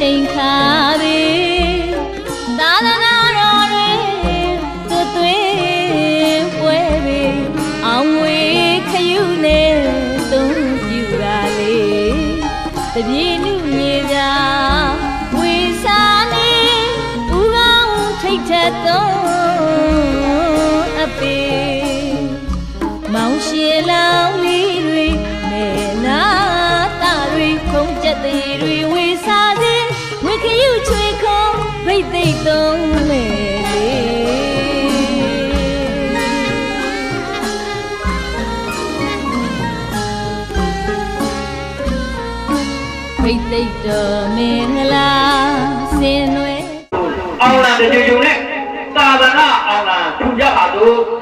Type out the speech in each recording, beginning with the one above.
ချိန်ခါတွေသာသနာတော်တွေသွတ်သွင်းပွဲတွေအောင်ဝေခရုနဲ့သုံးပြူတာလေတပြေနုမြေပြဝေစာနေဦးကောင်းထိတ်ထက်သုံးအပေမောင်ရှင်လောင်လေးတွေမဲနာတာတွေခုံးကျက်သေးတွေဝေစာသည်ဝေခရုချွေခုံးဘိတ်သိက်သုံးလေဘိတ်သိက်တော်မင်္ဂလာစင်နွယ်အောင်လာတဲ့ကြုံနဲ့သာသနာအောင်လာထူကြပါစို့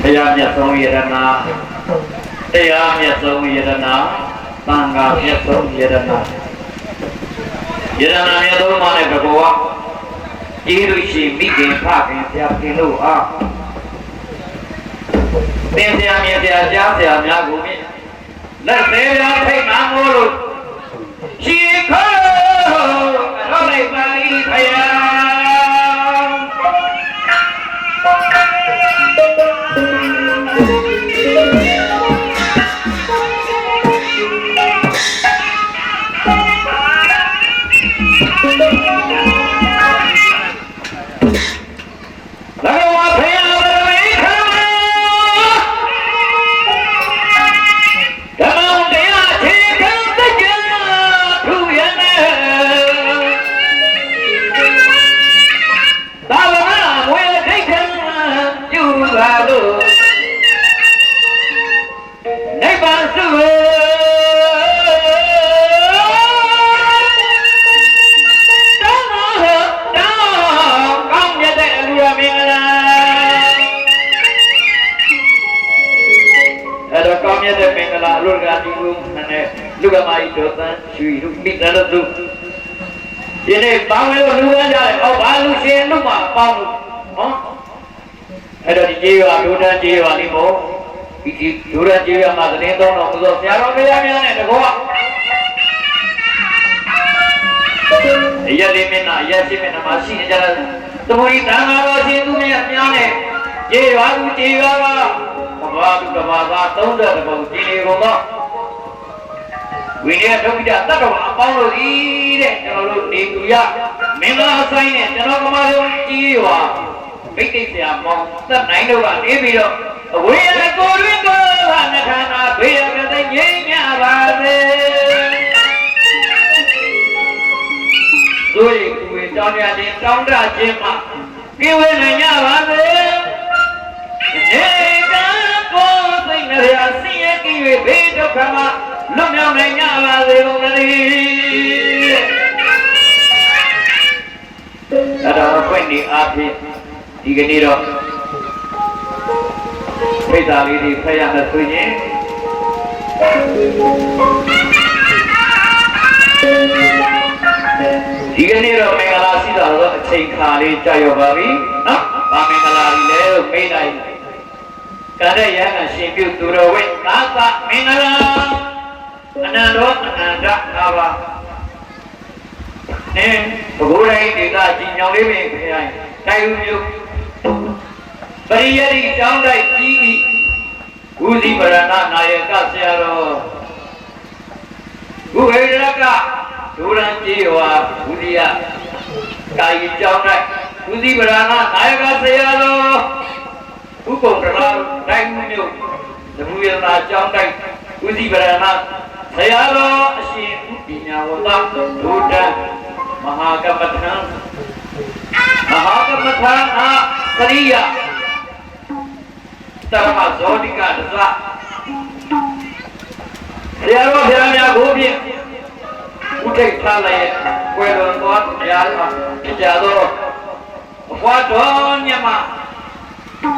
တရားမြတ်ဆုံးယရနာတရားမြတ်ဆုံးယရနာသံဃာမြတ်ဆုံးယရနာယရနာမြတ်ဆုံးမှာလည်းဘဂဝါကျေးဇူးရှင်မိခင်ဖခင်ဆရာခင်တို့အားသင်ဆရာမြတ်ဆရာကြားဆရာများကိုမြင်လက်သေးရာထိတ်နာမို့လို့ရှိခိုးရောလိုက်ပါ၏ခယာလူကမာကြီးတို့တန်းရွှေတို့မိသားစုဒီနေ့ပေါင်းလို့လူဝန်းကြတယ်ဟောဘာလူရှင်လူမှာပေါင်းလို့ဟောအဲ့တော့ဒီကျေးရွာဒုဒန်းကျေးရွာလေးပေါ့ဒီဒုဒန်းကျေးရွာမှာသတင်းသုံးတော်မူသောဆရာတော်ဘုရားများနဲ့တကောရလေးမင်းနာရရှိမင်းနာမရှိနေကြတယ်သမုဒိတန်ဃာတော်ရှင်သူမြတ်များနဲ့ကျေးရွာသူကျေးရွာကကဘာသူကဘာသာ30ပုံကျေးကုန်တော့ဝိနည်းဒုက္ခတတ်တော်အပေါင်းလို့ဤတဲ့ကျွန်တော်တို့နေသူရမင်္ဂလာဆိုင်နဲ့ကျွန်တော်ကမာရုံကြီးရွာဗိတ်တိတ်ဆရာမောင်သက်နိုင်တို့ကနေပြီးတော့အဝေးရကိုတွင်ကိုကနှခမ်းသာဘေးရကတဲ့ငြိမ်းမြပါစေတို့ရဲ့ကိုယ်တောင်းရခြင်းတောင်းတခြင်းမှာကိဝေနိုင်ကြပါစေနေကကိုသိနေရစီရကိဝေဘေးဒုက္ခမှာလွတ်မြောက်နိုင်ကြပါစေကုန်သတည်းအဲ့ဒါဖွင့်နေအားဖြင့်ဒီကနေ့တော့ဖိတ်စာလေးတွေဖတ်ရမယ်ဆိုရင်ဒီကနေ့တော့မင်္ဂလာရှိတာတော့အချိန်ခါလေးကြာရောက်ပါပြီနော်။ဗာမင်္ဂလာကြီးလဲလို့မေးလိုက်ကတဲ့ရဟန်းရှင်ပြုသူတော်ဝိသာသမင်္ဂလာအနန္တောအနန္တသာပါနင်းဘဂိုးတိုင်းဒေသကြီးညောင်လေးပင်ခရိုင်တိုင်းဦးမြို့ပရိယတိကျောင်းတိုက်ကြီးဦးစီးဗရဏနာယကဆရာတော် ဝေရကဒူရန်ကြီးဝါဘုရားကာယကြောင်း၌ဦးစီးဗရဏနာယကဆရာတော်ဥပ္ပုံတရာတိုင်းမြို့သမုယနာကြောင်းတိုင်းဦးစီးဗရဏဆရာတော်အရှင်ဥပညာဝတ္တဒုဒံမဟာကမ္မထံသရိယတရမဇောတိကတသဆရာတော်ဘုရားများကိုဖြင့်ဥထိတ်ထားလိုက်ကွယ်လွန်သွားတရားမှာဖြစ်ကြသောအဖွာတော်မြတ်မ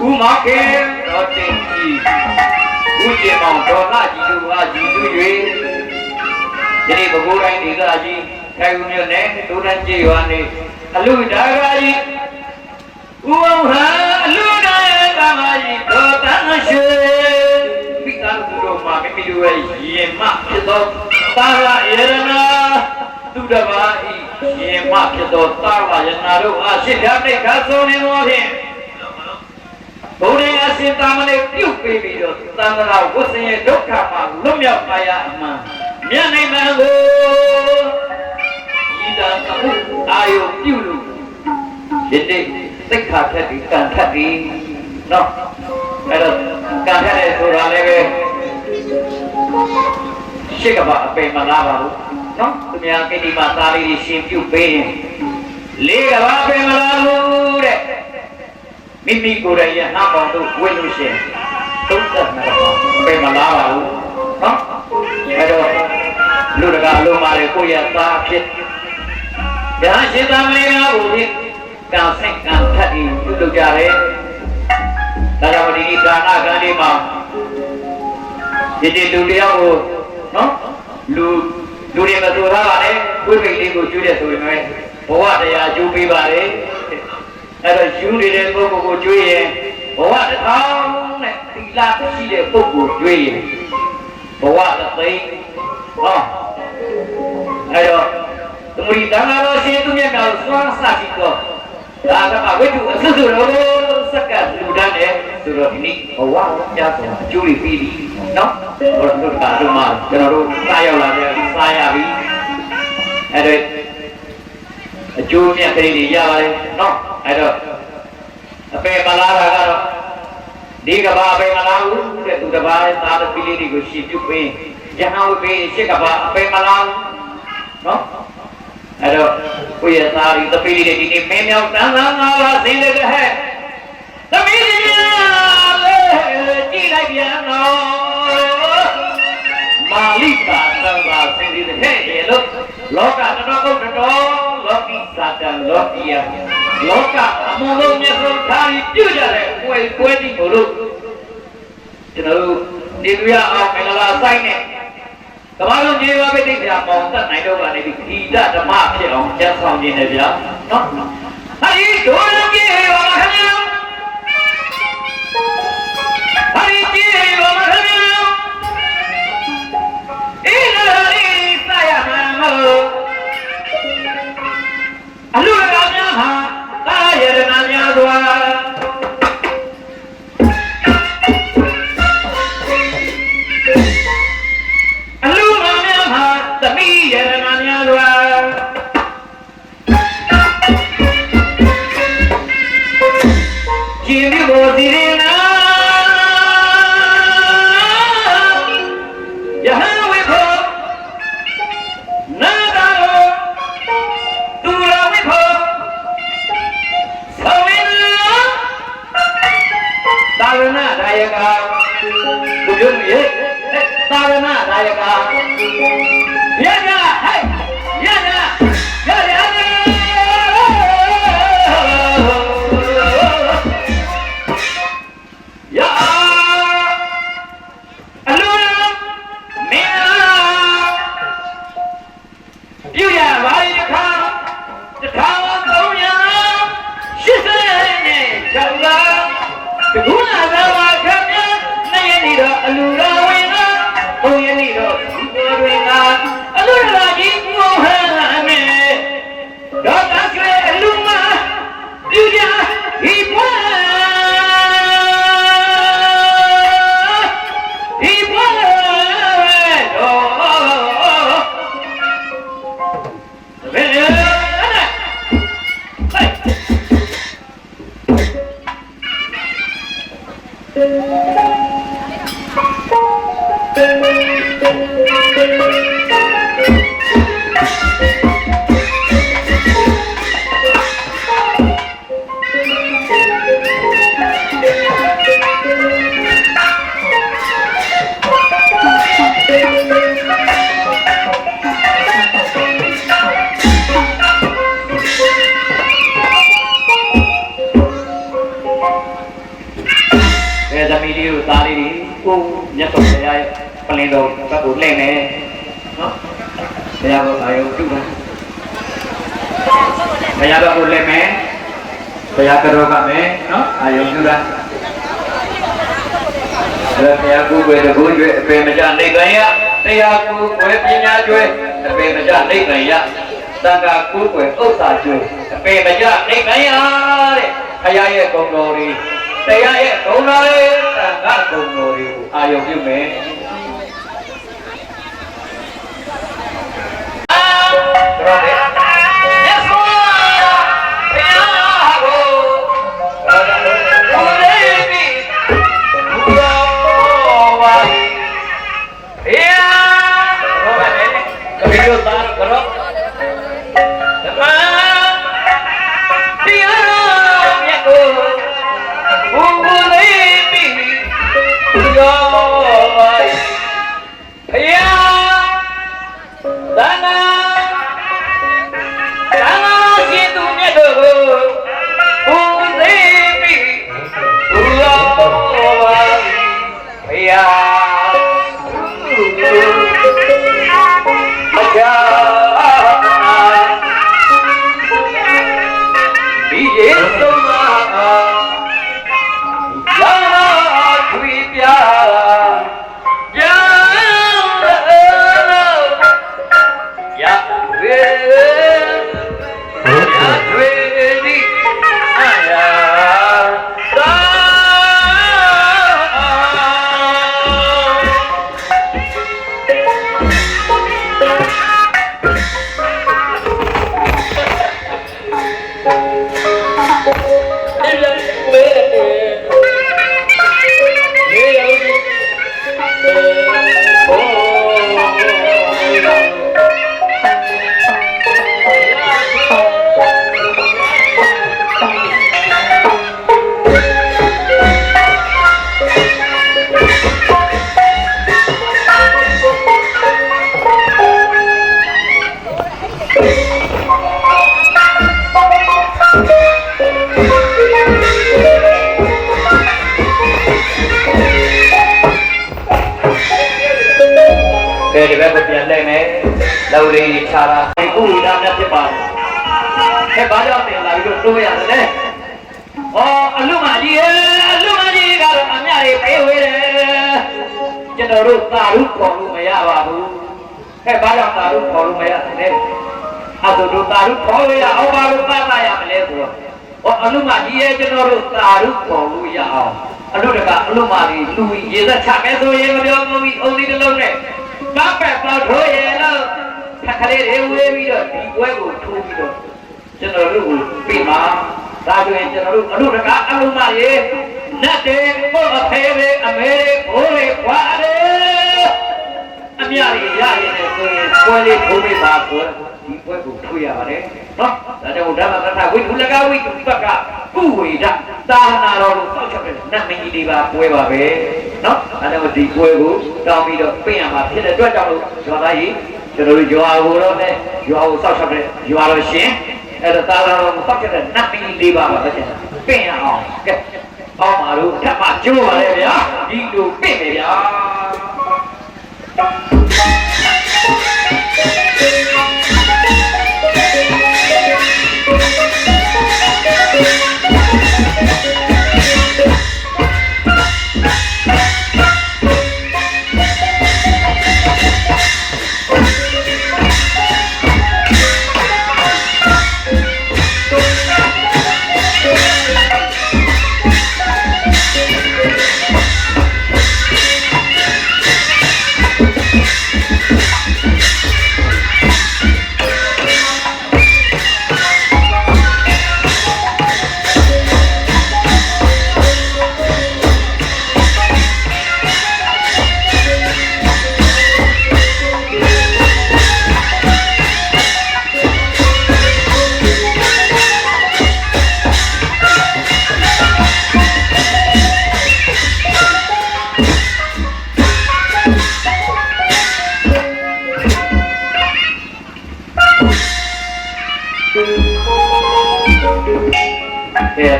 ဥမကေတော်တင်ကြီးဥကျေမောင်တော်လာကြီးတို့အားကြီးသူ၍ယနေ့ဘဂိုးတိုင်းဒေသကြီးခိုင်ဦးမြို့နယ်ဒုရန်ကြီးရွာနေအလူဒါဂါကြီးဥအောင်ဟာအလူဒါဂါမကြီးတော်တန်းရွှေပိတ္တလူတော်မှာမိမိတို့ရဲ့ရင်မဖြစ်သောသာရယရနာသူတပါးဤရင်မဖြစ်သောသာရယရနာတို့အားရှင်းပြတဲ့ခါဆုံးနေသောဖြင့်ဘုရားအရှင်သာမဏေပြုတ်ပေးပြီးတော့သံဃာဝတ်ဆင်ရဲ့ဒုက္ခမှာလွတ်မြောက်ပါရအမှန်မြတ်နိဗ္ဗာန်ကိုဤသာသမှုအာယုပြုလို့ယနေ့သိက္ခာထက်ဒီကံထက်ဒီနော်အဲ့တော့ကံထက်တယ်ဆိုတာလည်းပဲရှိကပါအပေမလားပါဘူးနော်သူများကိတိမသားလေးတွေရှင်ပြုတ်ပေးရင်လေးကပါအပေမလားဘူးတဲ့မိမိကိုယ်ရဲ့နှောင်းပေါင်းတို့ဝိလို့ရှင်သုံးသက်မှာပဲမလားပါဘူးနော်အဲ့တော့လူတကာလုံးမာတဲ့ကိုယ့်ရဲ့သားဖြစ်ဒါရှင်သာမဏေများကိုဖြင့်ကံဆိုင်ကံထက်ပြီးပြုလုပ်ကြတယ်ဒါကြောင့်ဒီဒါနကံဒီမှာဒီလူတယောက်ကိုနော်လူတွေမဆိုထားပါနဲ့ဝိပိတ်လေးကိုကျွေးတဲ့ဆိုရင်လည်းဘဝတရားကျိုးပေးပါလေအဲ့တော့ယူနေတဲ့ပုဂ္ဂိုလ်ကိုကျွေးရင်ဘဝတစ်ထောင်နဲ့သီလရှိတဲ့ပုဂ္ဂိုလ်ကျွေးရင်ဘဝတစ်သိန်းဟောအဲ့တော့သမီးတန်ဃာတော်ရှင်သူမြတ်တော်စွမ်းစတိတော့ဒါကဝိတုအစွတ်စွတ်တော်စက္ကလူတန်းတယ်ဆိုတော့ဒီနေ့ဘဝကြားဆုံးအကျိုးတွေပြီးပြီနော်ဘုရားတို့ကတို့မှကျွန်တော်တို့စားရောက်လာတယ်စားရပြီအဲ့တော့အကျိုးမြတ်ကလေးတွေရပါတယ်နော်အဲ့တော့အပေမလာတာကတော့ဒီကဘာအပေမလာဘူးတဲ့သူတစ်ပါးသာသမီလေးတွေကိုရှင်းပြုပေးရဟန်းဝိပေးရှစ်ကဘာအပေမလာဘူးနော်အဲ့တော့ကိုယ့်ရဲ့သားရီသမီးလေးတွေဒီနေ့မင်းမြောက်တန်းလာငါးပါးသိတဲ့ဟဲ့သမီးလေးလေးကြည့်လိုက်ပြန်တော့မာလိကာသံဃာသိတဲ့ဟဲ့ရေလို့လောကတော်ဘုဒ္ဓတော်လောကီသာတန်လောကီယလောကအမှုလုံးမြတ်ဆုံးထားပြီးပြုကြတဲ့ပွဲတိကိုလို့ကျွန်တော်တို့နေပြရအောင်မင်္ဂလာဆိုင်နဲ့ကမ္ဘာလုံးကြီးပါပဲတိတ်ပြပေါင်းတတ်နိုင်တော့ကနေဒီခိတဓမ္မဖြစ်အောင်ကျမ်းဆောင်ခြင်းနဲ့ဗျာနော်ဟာဒီဒိုလကြီးရောမဟဲ့ဟာဒီကြီးရောမဟဲ့အေးလာရီစာရမမို့အလူရများဟာတာရရနာများစွာအလူမများဟာသမီးရရနာများစွာကြည်ပြီးပေါ်စီရနာယဟန်ဝိခောနာတာရောသူရဝိခောသာဝိနာသာဝနာဒါယကဘုရားရေသာဝနာဒါယကရရဟဲ့ရရရရအခုလာတော့ပါခင်ဗျာနေ့ရက်နေ့တော့အလူတော်ဝင်လာဘုံရက်နေ့တော့ဒီပေါ်တွင်လာအလူတော် ဘုရားပလင်တော်ဘက်ကိုလှည့်မယ်နော်ဘုရားကအာယုံပြုတယ်ဘုရားဘက်ကိုလှည့်မယ်ဘုရားကတော့ကမယ်နော်အာယုံပြုတာဘုရားကိုယ်ွယ်တကူရွယ်အပေမကြနေကြရတရားကိုယ်ွယ်ပညာကျွဲအပေမကြနေကြရသံဃာကိုယ်ွယ်ဥစ္စာကျွဲအပေမကြနေကြရတဲ့ဘုရားရဲ့ဂုဏ်တော်တွေတရားရဲ့ဂုဏ်တော်တွေသံဃာဂုဏ်တော်တွေကိုအာယုံပြုမယ်တော်တယ်ဒီဘက်ကိုပြန်လိုက်မယ်လောက်လေးချာတာဒီကုဝိဒါနဲ့ဖြစ်ပါတယ်ခဲဘာကြောင့်ပြန်လာပြီးတော့တိုးရတယ်လဲဩအလူမကြီးကတော့အမြတွေပေးဝေးတယ်ကျွန်တော်တို့သာရုခေါ်လို့မရပါဘူးခဲဘာကြောင့်သာရုခေါ်လို့မရလဲအဲ့ဒါတို့သာရုခေါ်ရအောင်ဘာလို့ပါလာရမလဲဆိုတော့အလူမကြီးရဲ့ကျွန်တော်တို့သာရုခေါ်လို့ရအောင်အလူတကအလူမကြီးလူရေသက်ချမယ်ဆိုရင်မပြောဘူးအုံဒီတစ်လုံးနဲ့ဘာပဲပေါ့ထိုးရလို့ခက်ခလေးတွေဝေးပြီးတော့ဒီပွဲကိုထိုးပြီးတော့ကျွန်တော်တို့ကိုပြင်ပါဒါဆိုရင်ကျွန်တော်တို့အလူတကအလူမရေနတ်တွေဘုအဖေတွေအမေတွေဘိုးတွေခွာတယ်အမြတွေရရင်ဆိုရင်ပွဲလေးထိုးပေးပါကွယ်ဒီပွဲကိုထိုးရပါတယ်နော်ဒါကြောင့်ဓမ္မသထဝိသုလကဝိတုပကကုဝေဒသာဟနာတော်ကိုစောက်ချက်တဲ့နတ်မင်းကြီးတွေပါပွဲပါပဲနော်ဒါကြောင့်ဒီပွဲကိုတောင်းပြီးတော့ပြင်ရမှာဖြစ်တဲ့အတွက်ကြောင့်လို့ရွာသားကြီးကျွန်တော်တို့ရွာကိုတော့နဲ့ရွာကိုစောက်ချက်တဲ့ရွာတော်ရှင်အဲ့ဒါသာတော်ကိုစောက်ချက်တဲ့နတ်မင်းကြီးတွေပါပဲပြင်ရအောင်ကဲအောက်မှာတို့ထပ်မှကျိုးပါလေဗျာဒီလိုပြင်မယ်ဗျာ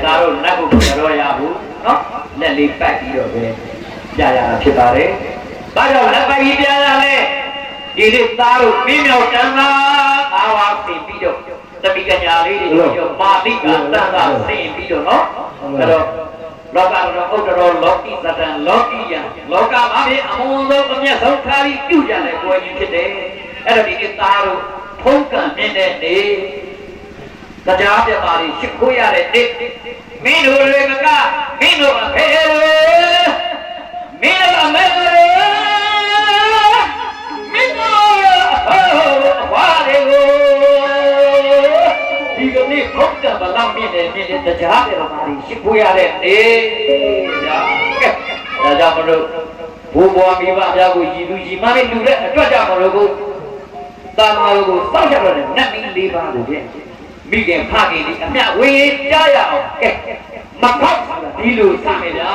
သားတို့နတ်ကိုမတော်ရဘူးနော်လက်လေးပတ်ပြီးတော့ပဲကြာရတာဖြစ်ပါတယ် ဘာကြောင့်လက်ပိုက်ကြီးပြရလဲဒီနေ့သားတို့ပြင်းမြောက်တန်းသာအားဝါပြင်ပြီးတော့တပိကညာလေးတွေရောမာတိကတန်းသာဆင်ပြီးတော့နော်အဲ့တော့လောကတော်ဥဒ္ဒရောလောကီသတ္တံလောကီယံလောကမှာပြင်အမှုဆုံးအမျက်ဆုံးထားပြီးပြုကြတဲ့ပွဲကြီးဖြစ်တယ်အဲ့တော့ဒီနေ့သားတို့ထုံးကံမြင့်တဲ့နေ့တရားပြပါလိရှိခိုးရတဲ့နေ့မင်းတို့တွေကမင်းတို့အဖေမင်းတို့အမေမင်းတို့ဘာတွေကိုဒီကနေ့ထုံးကံဘလောက်မြင့်တဲ့တရားပြပါလိရှိခိုးရတဲ့နေ့ဒါကြောင့်မလို့ဘိုးဘွားမိဘအများကိုရည်သူရည်မနဲ့လူတဲ့အတွက်ကြောင့်မလို့ကိုသာမန်ကိုစောင့်ရတော့တဲ့နတ်မင်း၄ပါးကိုပြည့်မိခင်ဖခင်ဒီအမြဝေကြရအောင်ကဲမကောက်ဒီလိုစမယ်ဗျာ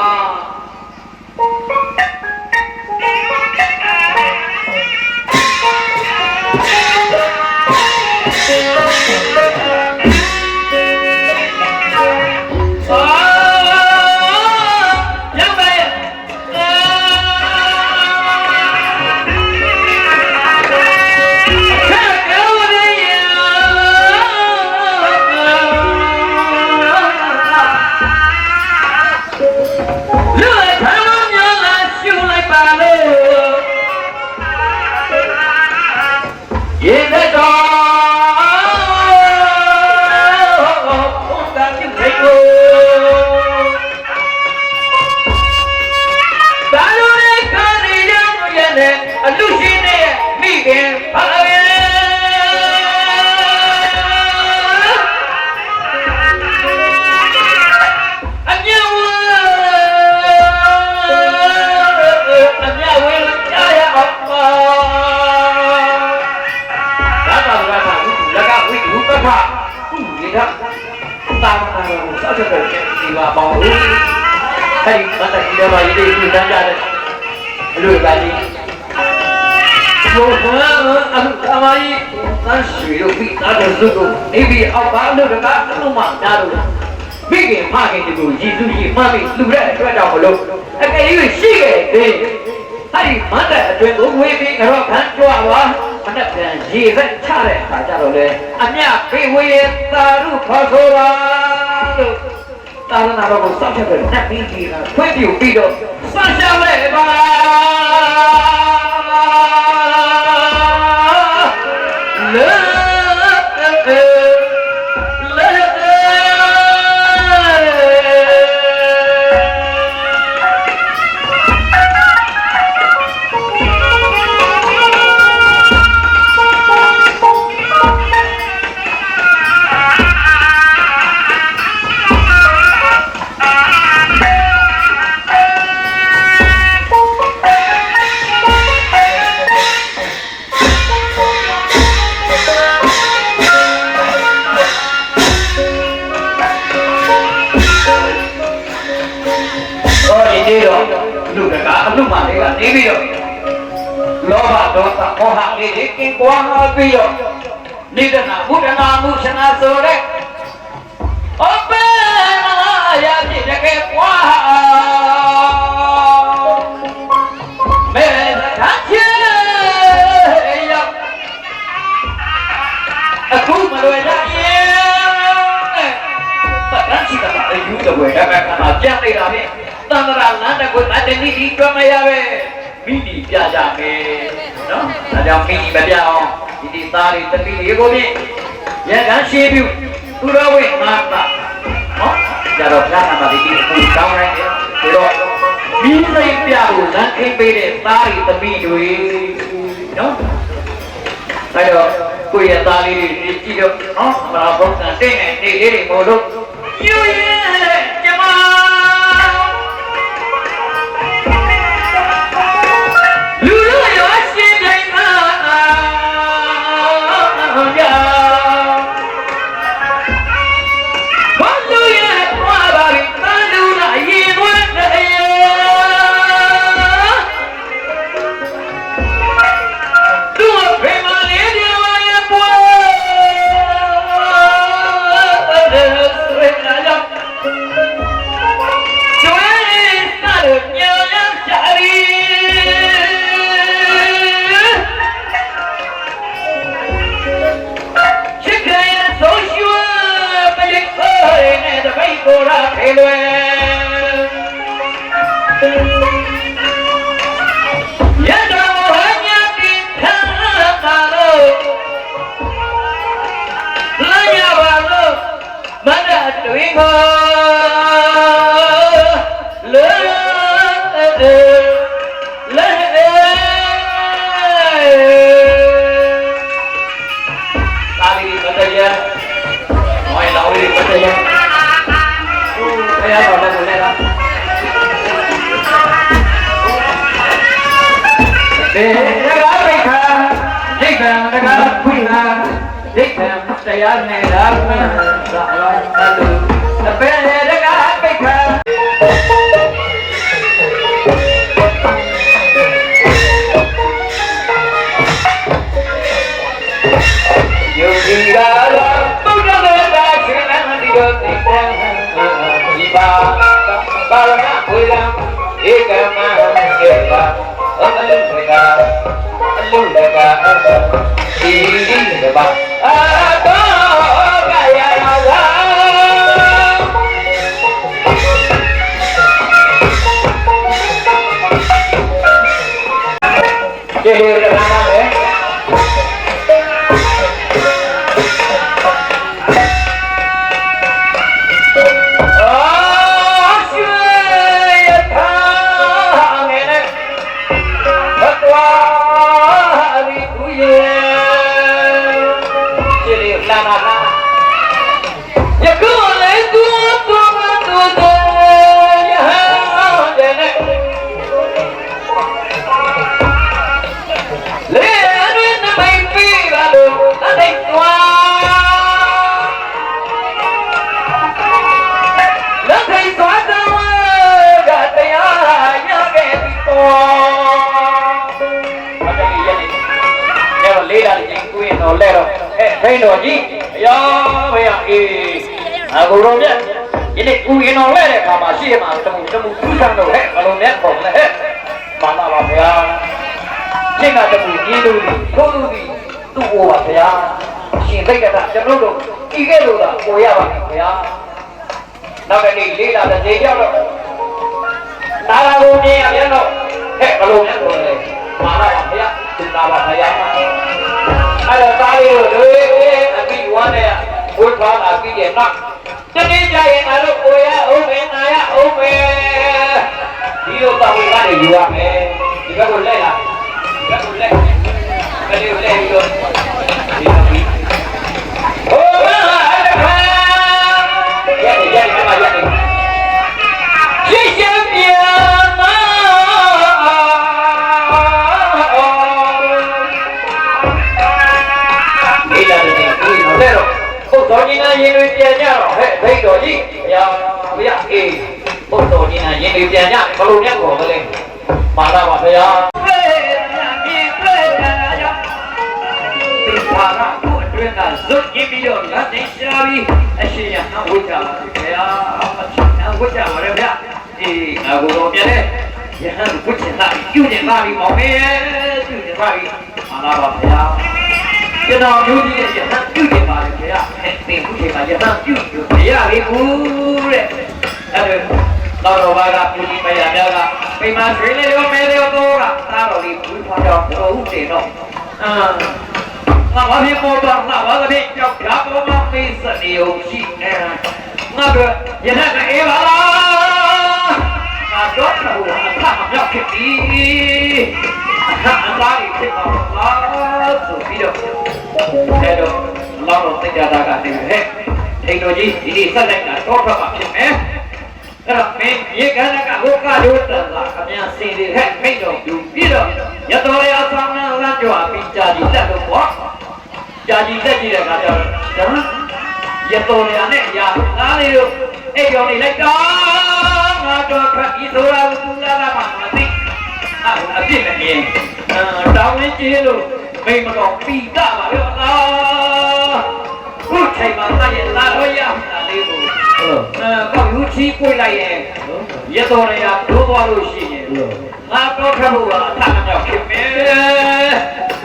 အဲ့ဒီဘာသာကြီးတွေမှာရေးပြီးတန်းကြတယ်အလို့ပါလိဘုရားအမှုအမိုင်းသန်းရွှေတို့ပြီးသားတော်စုတို့အိဗီအောက်ပါလို့တကားအလုံးမများလို့မိခင်ဖခင်တို့ရည်သူရည်မှတ်ပြီးလူတဲ့အတွက်ကြောင့်မလို့အကယ်၍ရှိခဲ့တယ်အဲ့ဒီမတ်တဲ့အတွင်းကိုဝေးပြီးတော့ခံကြွားပါမနဲ့ပြန်ရေသက်ချတဲ့အခါကျတော့လေအမြဖေဝေသာရုခေါ်ဆိုပါလို့တာရနာတော်ကိုစောင့်ချက်ပဲနတ်ပြီးကြီးတာဖွင့်ပြပြီးတော့စရှောင်းလိုက်ပါလေလူကအမှုမှလေးကနေပြီးတော့လောဘဒေါသမောဟလေးတွေကင်းကွာပြီးတော့နိဒနာဘုဒ္ဓနာမှုရှင်နာဆိုတဲ့အပေအရာပြည့်တကယ်ကွာမဲသတ်ချေရောက်အခုမလွယ်ရရင်တတ်ချစ်တာအယူတဝဲအဲ့ဒါကပြန်နေတာပဲတန္တရာလမ်းတကွတ်အတ္တနိဒီကြွမရပဲမိဒီပြကြမယ်နော်ဒါကြောင့်မိဒီမပြအောင်ဒီသားတွေတတိတွေကိုဖြင့်ရကန်းရှိပြုသူတော်ဝိငါတာနော်ကြတော့ပြနာပါဒီကိုတောင်းလိုက်တယ်ဒါတော့မိစိတ်ပြကိုလမ်းခင်းပေးတဲ့သားတွေတပိတွေနော်ဒါတော့ကိုယ့်ရဲ့သားလေးတွေကြည့်တော့နော်မလားဘုရားတဲ့နေလေးတွေမို့လို့ယူရဲ့ကျမ ကားပိတ်ခါဒိဋ္ဌံတကားခွင့်ဟာဒိဋ္ဌံတရားနဲ့ရာခွင့်သာဝတ္တုအပေတကားပိတ်ခါယောဂီကာလဘုရားမေတ္တာရှင်နန္ဒီယောသိတံဒီပါပါရမဝေယံဧကမံဧကအလုဝေကအလုဝေကဒီကဘာအာတောကယနာသာကျေရနာမေလဲတော့ဖိတော်ကြီးအယောဘယ်အေးအခုတော့မြတ်ဒီနေ့ဦးရင်တော်လဲတဲ့ခါမှာရှေ့မှာတမှုထူးဆန်းတော့ဟဲ့ဘလုံးနဲ့ပုံလဲဟဲ့မာလာပါဗျာရှင်းကတမှုကြီးလို့ထိုးလို့ဒီသူ့ဟောပါဗျာရှင်သိက္ခာကျွန်တော်တို့ဤကဲ့သို့သာပေါ်ရပါမယ်ဗျာနောက်တစ်နေ့လေးလာတဲ့ကြောက်တော့နာလာကိုမြင်ရပြန်တော့ဟဲ့ဘလုံးနဲ့ပုံလဲမာလာပါဗျာသူနာပါဗျာအဲ့တော့သားလေးတို့တွေအပြီးဝမ်းနဲ့ဝှထွားလာပြီးတဲ့နောက်တနေ့ကျရင်ငါတို့ကိုရအောင်မယ်နာရအောင်မယ်ဒီလိုပါဝင်ကနေယူရမယ်ဒီဘက်ကိုလက်လာဒီဘက်ကိုလက်ကလေးကိုလက်ပြီးတော့ဒီလိုပြီးဟိုမဟာတခါရက်ဒီမှာရက်ရှင်းရှင်းပြမတော်ကြီးနာရင်တွေပြန်ကြတော့ဟဲ့ဘိတ်တော်ကြီးဘုရားအေးဘုတော်ကြီးနာရင်တွေပြန်ကြဘလို့မြတ်ခေါ်မလဲပါလာပါဘုရားဒီပါရကိုအတွင်းကဇွတ်ကြည့်ပြီးတော့လက်သိရှာပြီးအရှင်ရဟန်းဝိကြပါဘုရားအရှင်ဝိကြပါရဗျာအေးငါကိုတော်မြတ်တဲ့ယဟန်ဝိချင်တာပြုနေပါပြီမောင်မေပြုနေပါပြီပါလာပါဘုရားကျွန်တော်မျိုးကြီးရဲ့ယဟန်ပြုနေပါလေခင်ဗျာသင်ခုချိန်မှာယဟန်ပြုလို့မရလေဘူးတဲ့အဲ့ဒါတော်ဘာကပြုပြီးမရများကပိမဆွေးလေရောမဲရောတော့ကသားတော်လေးဘူးဖွားတော့ဘုဟုတေတော့ငါဘာဖြစ်ပေါ်တော့ငါဘာဖြစ်ကြောက်ဓာပေါ်မှာသိစနေုံရှိနေငါတို့ယဟန်အေးပါလားငါတော့ဘုရားအခါမပြောက်ဖြစ်ပြီအခါအလားကြီးဖြစ်တော့လားဆိုပြီးတော့အဲ့တော့လောင်းတော့သိကြတာကနေဟဲ့ထိန်တော်ကြီးဒီနေ့ဆက်လိုက်တာတော့ထွက်မှာဖြစ်မယ်အဲ့တော့မင်းရေကန်းကဟိုကရိုးတန်လာအမြန်စင်တွေဟဲ့မိတ်တော်ယူပြီးတော့ရတော်ရအဆောင်နာလမ်းကြွပြီးကြာကြီးတက်လို့ပေါ့ကြာကြီးတက်ကြည့်တဲ့အခါကျတော့ရတော်ရနဲ့ရာသားလေးတို့အဲ့ကြောင့်နေလိုက်တော့ငါတော့ခက်ဤဆိုတာကသူလာတာမှမသိအပြစ်မမြင်တောင်းဝင်ကြီးလို့မိမတော်ပြီးတာပါရောလားဘုချိန်မှာတည်းလာတော့ရတာလေးကိုကောက်ယူချီးပွေးလိုက်ရဲ့ရတော်ရဒိုးသွားလို့ရှိရင်ငါတော့ထဖို့ကအထအမြောက်ဖြစ်မယ်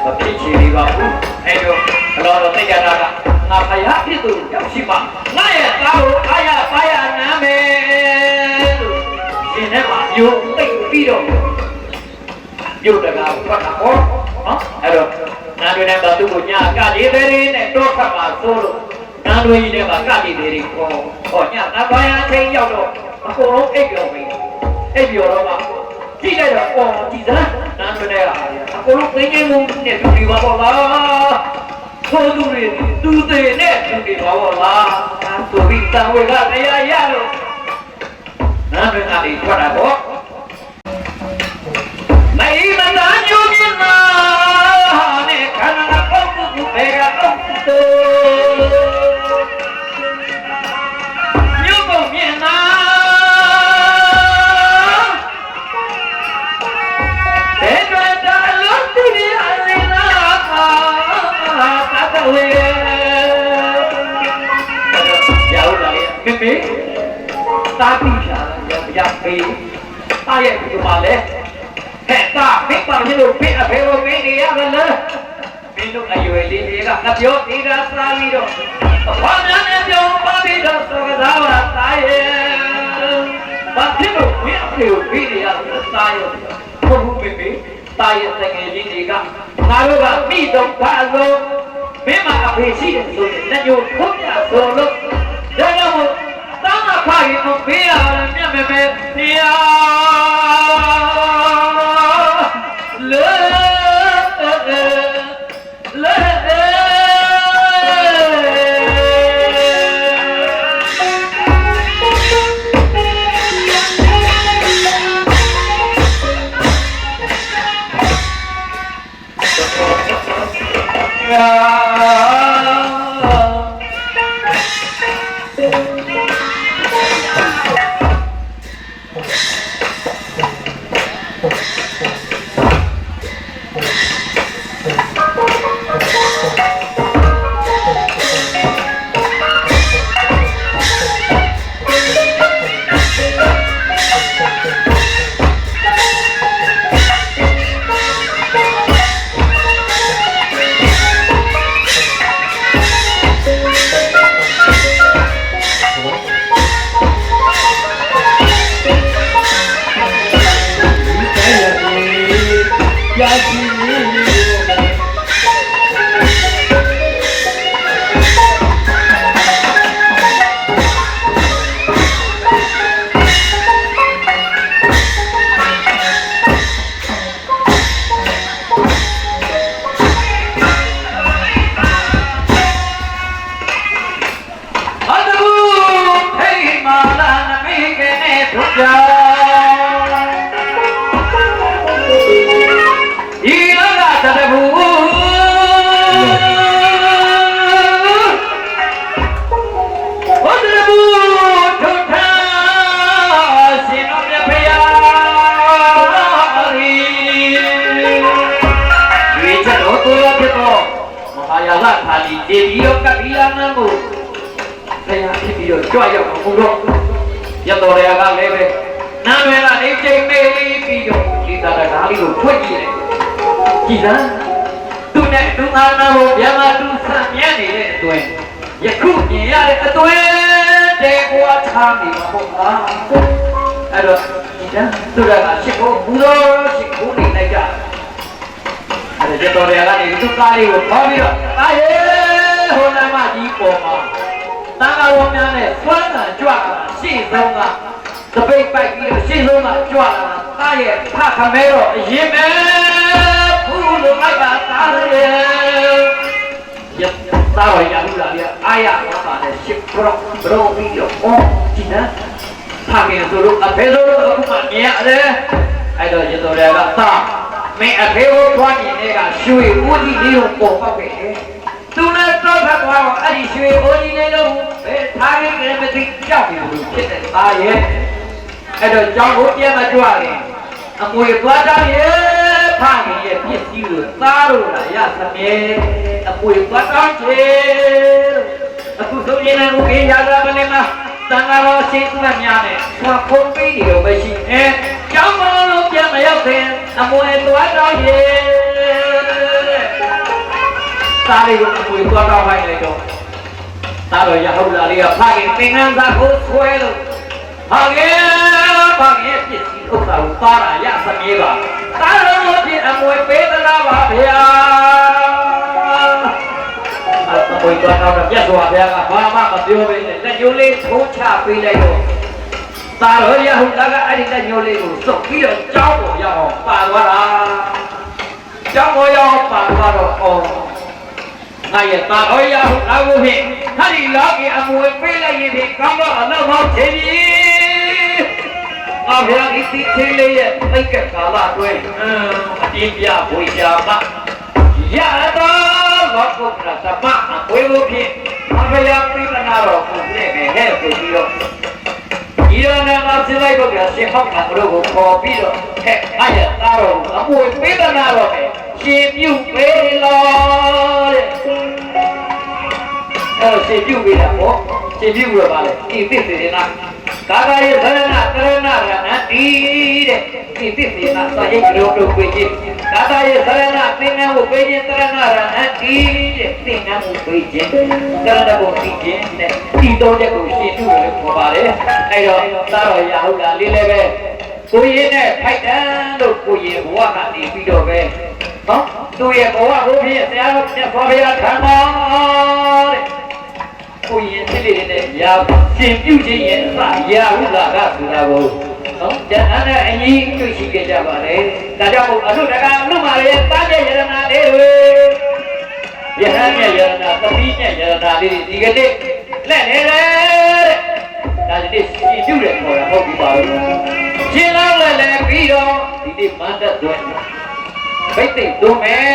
မဖြစ်ချင်ပါဘူးအဲ့တော့ဘလောတော့သိကြတာကငါဖယားဖြစ်သူရောက်ရှိမှငါရဲ့သားကိုအားရပါရနာမယ်လို့ရှင်ထဲမှာယုံသိပြီးတော့ယုတ်တကားထွက်တာပေါ့နော်အဲ့တော့နာတွေနဲ့သူ့ကိုညာကလေးသေးနဲ့တော့ဖတ်ပါဆိုလို့နာတွေကြီးနဲ့ကလေးသေးတွေဟောညာတပါးရအချိန်ရောက်တော့အကုန်လုံးအိပ်ပြောပြီအိပ်ပြောတော့မှကြည့်လိုက်တော့အော်ဒီစမ်းနာတွေနဲ့အကုန်လုံးသိငင်းမှုနဲ့တူပြီးပါပေါ့လားဆိုသူတွေသူတွေနဲ့တူပြီးပါပေါ့လားဆိုပြီးတန်ဝေကတရားရလို့နာတွေကလေးထွက်တာပေါ့မအေးမသားညို့ တိရှာရပေးအားရဲ့ဒီမှာလဲဟဲ့တာမိပါမလို့ဖိအဖေကိုပေးနေရမလားမင်းတို့အရွယ်လေးတွေကငါပြောသေးတာစားပြီးတော့ဘာများနဲ့ပြောပါပြီးတော့သကစားပါသားရဲ့ဘာဖြစ်လို့မင်းအဖေကိုပေးနေရလဲသားရဲ့ဘုဟုမေမေသားရဲ့တကယ်ကြီးတွေကငါတို့ကမိတော့ဘာလို့မင်းမအဖေရှိတယ်ဆိုရင်လက်ညှိုးထိုးပြဆိုလို့ဒါကြောင့်တောင်းတာဖာရင်ကိုပေးရတယ်မြတ်မေမေနေရလေဒီပြီးတော့ကပ်ပြီးလာမှကိုဆရာဖြစ်ပြီးတော့ကြွရောက်အောင်ဘုရားရတော်ရကလည်းပဲနာမည်ကနေချိန်မေးပြီးတော့ဒီတာတကားလေးကိုဖွင့်ကြည့်တယ်ကြည်စမ်းသူနဲ့သူအာနာကိုဗျမသူဆံမြဲနေတဲ့အတွင်းယခုမြင်ရတဲ့အတွင်းတေကွာထားနေမှာပေါ့ကွာအဲ့တော့ကြည်စမ်းသူကရှစ်ဖို့ဘုရားရှစ်ဖို့နေလိုက်ကြအဲ့ဒါရတော်ရကနေသူကားလေးကိုခေါ်ပြီးတော့အာယေဟိုနာမကြီးပေါ်မှာတန်ခါတော်များနဲ့စွမ်းတန်ကြွလာရှေ့ဆုံးကတပိတ်ပိုက်ပြီးတော့ရှေ့ဆုံးကကြွလာတာရဲ့ဖခမဲတော့အရင်ပဲဖူးလို့လိုက်တာသားရဲ့ရသားဝရရလာပြအာရပါတဲ့ရှစ်ပရောပြီးတော့အော်ဒီနာဖခင်ဆိုလို့အဖေဆိုလို့အခုမှမြင်ရတယ်အဲ့တော့ရတော်ရကသားမင်းအဖေကိုထွားမြင်တဲ့ကရွှေဦးကြီးလေးကိုပေါ်ပေါက်ခဲ့တယ်သူနဲ့တော့ဖတ်သွားတော့အဲ့ဒီရွှေဦးကြီးလေးတော့ဘယ်ထားခဲ့ကြမသိကြောက်နေလို့ဖြစ်တဲ့သားရဲ့အဲ့တော့ကြောင်းကိုပြန်မကြွရင်အမွေသွားတော့ရဲ့ဖခင်ရဲ့ပြစ်စည်းလို့သားလို့လားရသမဲအမွေသွားတော့ချေအခုဆိုရင်လည်းဦးရတာမနေမှာတန်ဃာတော်ရှိသူများနဲ့ဆွာခုံးပြီးနေတော့မရှိနဲ့ကျောင်းတော်လုံးပြန်မရောက်ခင်အမွေသွားတော့ရဲ့သားလေးကိုအမွေသွားတော့လိုက်လိုက်တော့သားတော်ရဟုတ်လားလေးကဖခင်သင်္ကန်းသားကိုဆွဲလို့ဖခင်ပြစ်စီဥစ္စာကိုသားရရသမီးပါသားတော်တို့ဖြင့်အမွေပေးသလားပါဗျာအမွေသွားတော့ပြတ်သွားဗျာကဘာမှမပြောဘဲနဲ့လက်ညှိုးလေးထိုးချပေးလိုက်တော့သားတော်ရဟုတ်လားကအဲ့ဒီလက်ညှိုးလေးကိုစုပ်ပြီးတော့ကြောင်းပေါ်ရောက်အောင်ပါသွားတာကြောင်းပေါ်ရောက်ပါသွားတော့အော်ငါရဲ့သားတော်ရဟုတ်လားကိုဖြင့်ဟာဒီလောကီအမွေပေးလိုက်ရင်ဒီကောင်းတော့အလောက်ဟောချေပြီအဖေဒီတိသေးလေးရဲ့အိတ်ကကာလအတွင်းအတင်းပြဝေချာမရတော့ဘောကုတ်ရသမအဝေဘုဖြင့်အဖေရပြိပနာတော်ကိုပြည့်ခဲ့ဟဲ့ဆိုပြီးတော့ဒီရနာမှာစလိုက်တော့ရှင်ဟောက်တာတို့ကိုပေါ်ပြီးတော့ဟဲ့ငါရဲ့သားတော်အမွေပြိပနာတော်ပဲရှင်ပြုပေးလို့တဲ့အဲ့ရှင်ပြုပေးတာပေါ့ရှင်ပြုရပါလေဒီသစ်စေနာ ကာကာယေသရဏတရဏရဏတိတဲ့ဒီသစ္စေနာစာရိတ်ရုံတို့ပြေးခြင်းကာကာယေသရဏသင်္ကန်းကိုပြေးခြင်းတရဏရဏတိတဲ့သင်္ကန်းကိုပြေးခြင်းတရဏကိုသိခြင်းတဲ့ဒီတော့တဲ့ကိုရှင်းထုတ်လို့ခေါ်ပါတယ်အဲ့တော့သာတော်ရဟုတ်လားလေးလည်းပဲကိုရင်နဲ့ဖိုက်တန်းလို့ကိုရင်ဘဝကနေပြီးတော့ပဲနော်သူရဲ့ဘဝကိုဖြင့်ဆရာတော်မြတ်စွာဘုရားခံတော်တဲ့ကိုရင်ဖြစ်နေတဲ့ရာရှင်ပြုခြင်းရဲ့အစရာဟုလာကဆိုတာကိုနော်ဉာဏ်နဲ့အညီတွေ့ရှိကြကြပါလေဒါကြောင့်အနုတကအနုမာရဲ့တားတဲ့ယရနာလေးတွေယဟန်ရဲ့ယရနာသမီးရဲ့ယရနာလေးဒီကနေ့လက်နေတယ်တဲ့ဒါဒီရှင်ပြုတယ်ခေါ်တာဟုတ်ပြီပါဘူးရှင်လောက်လည်းပြီးတော့ဒီနေ့မန္တသွဲဘိတ်သိမ့်သွမယ်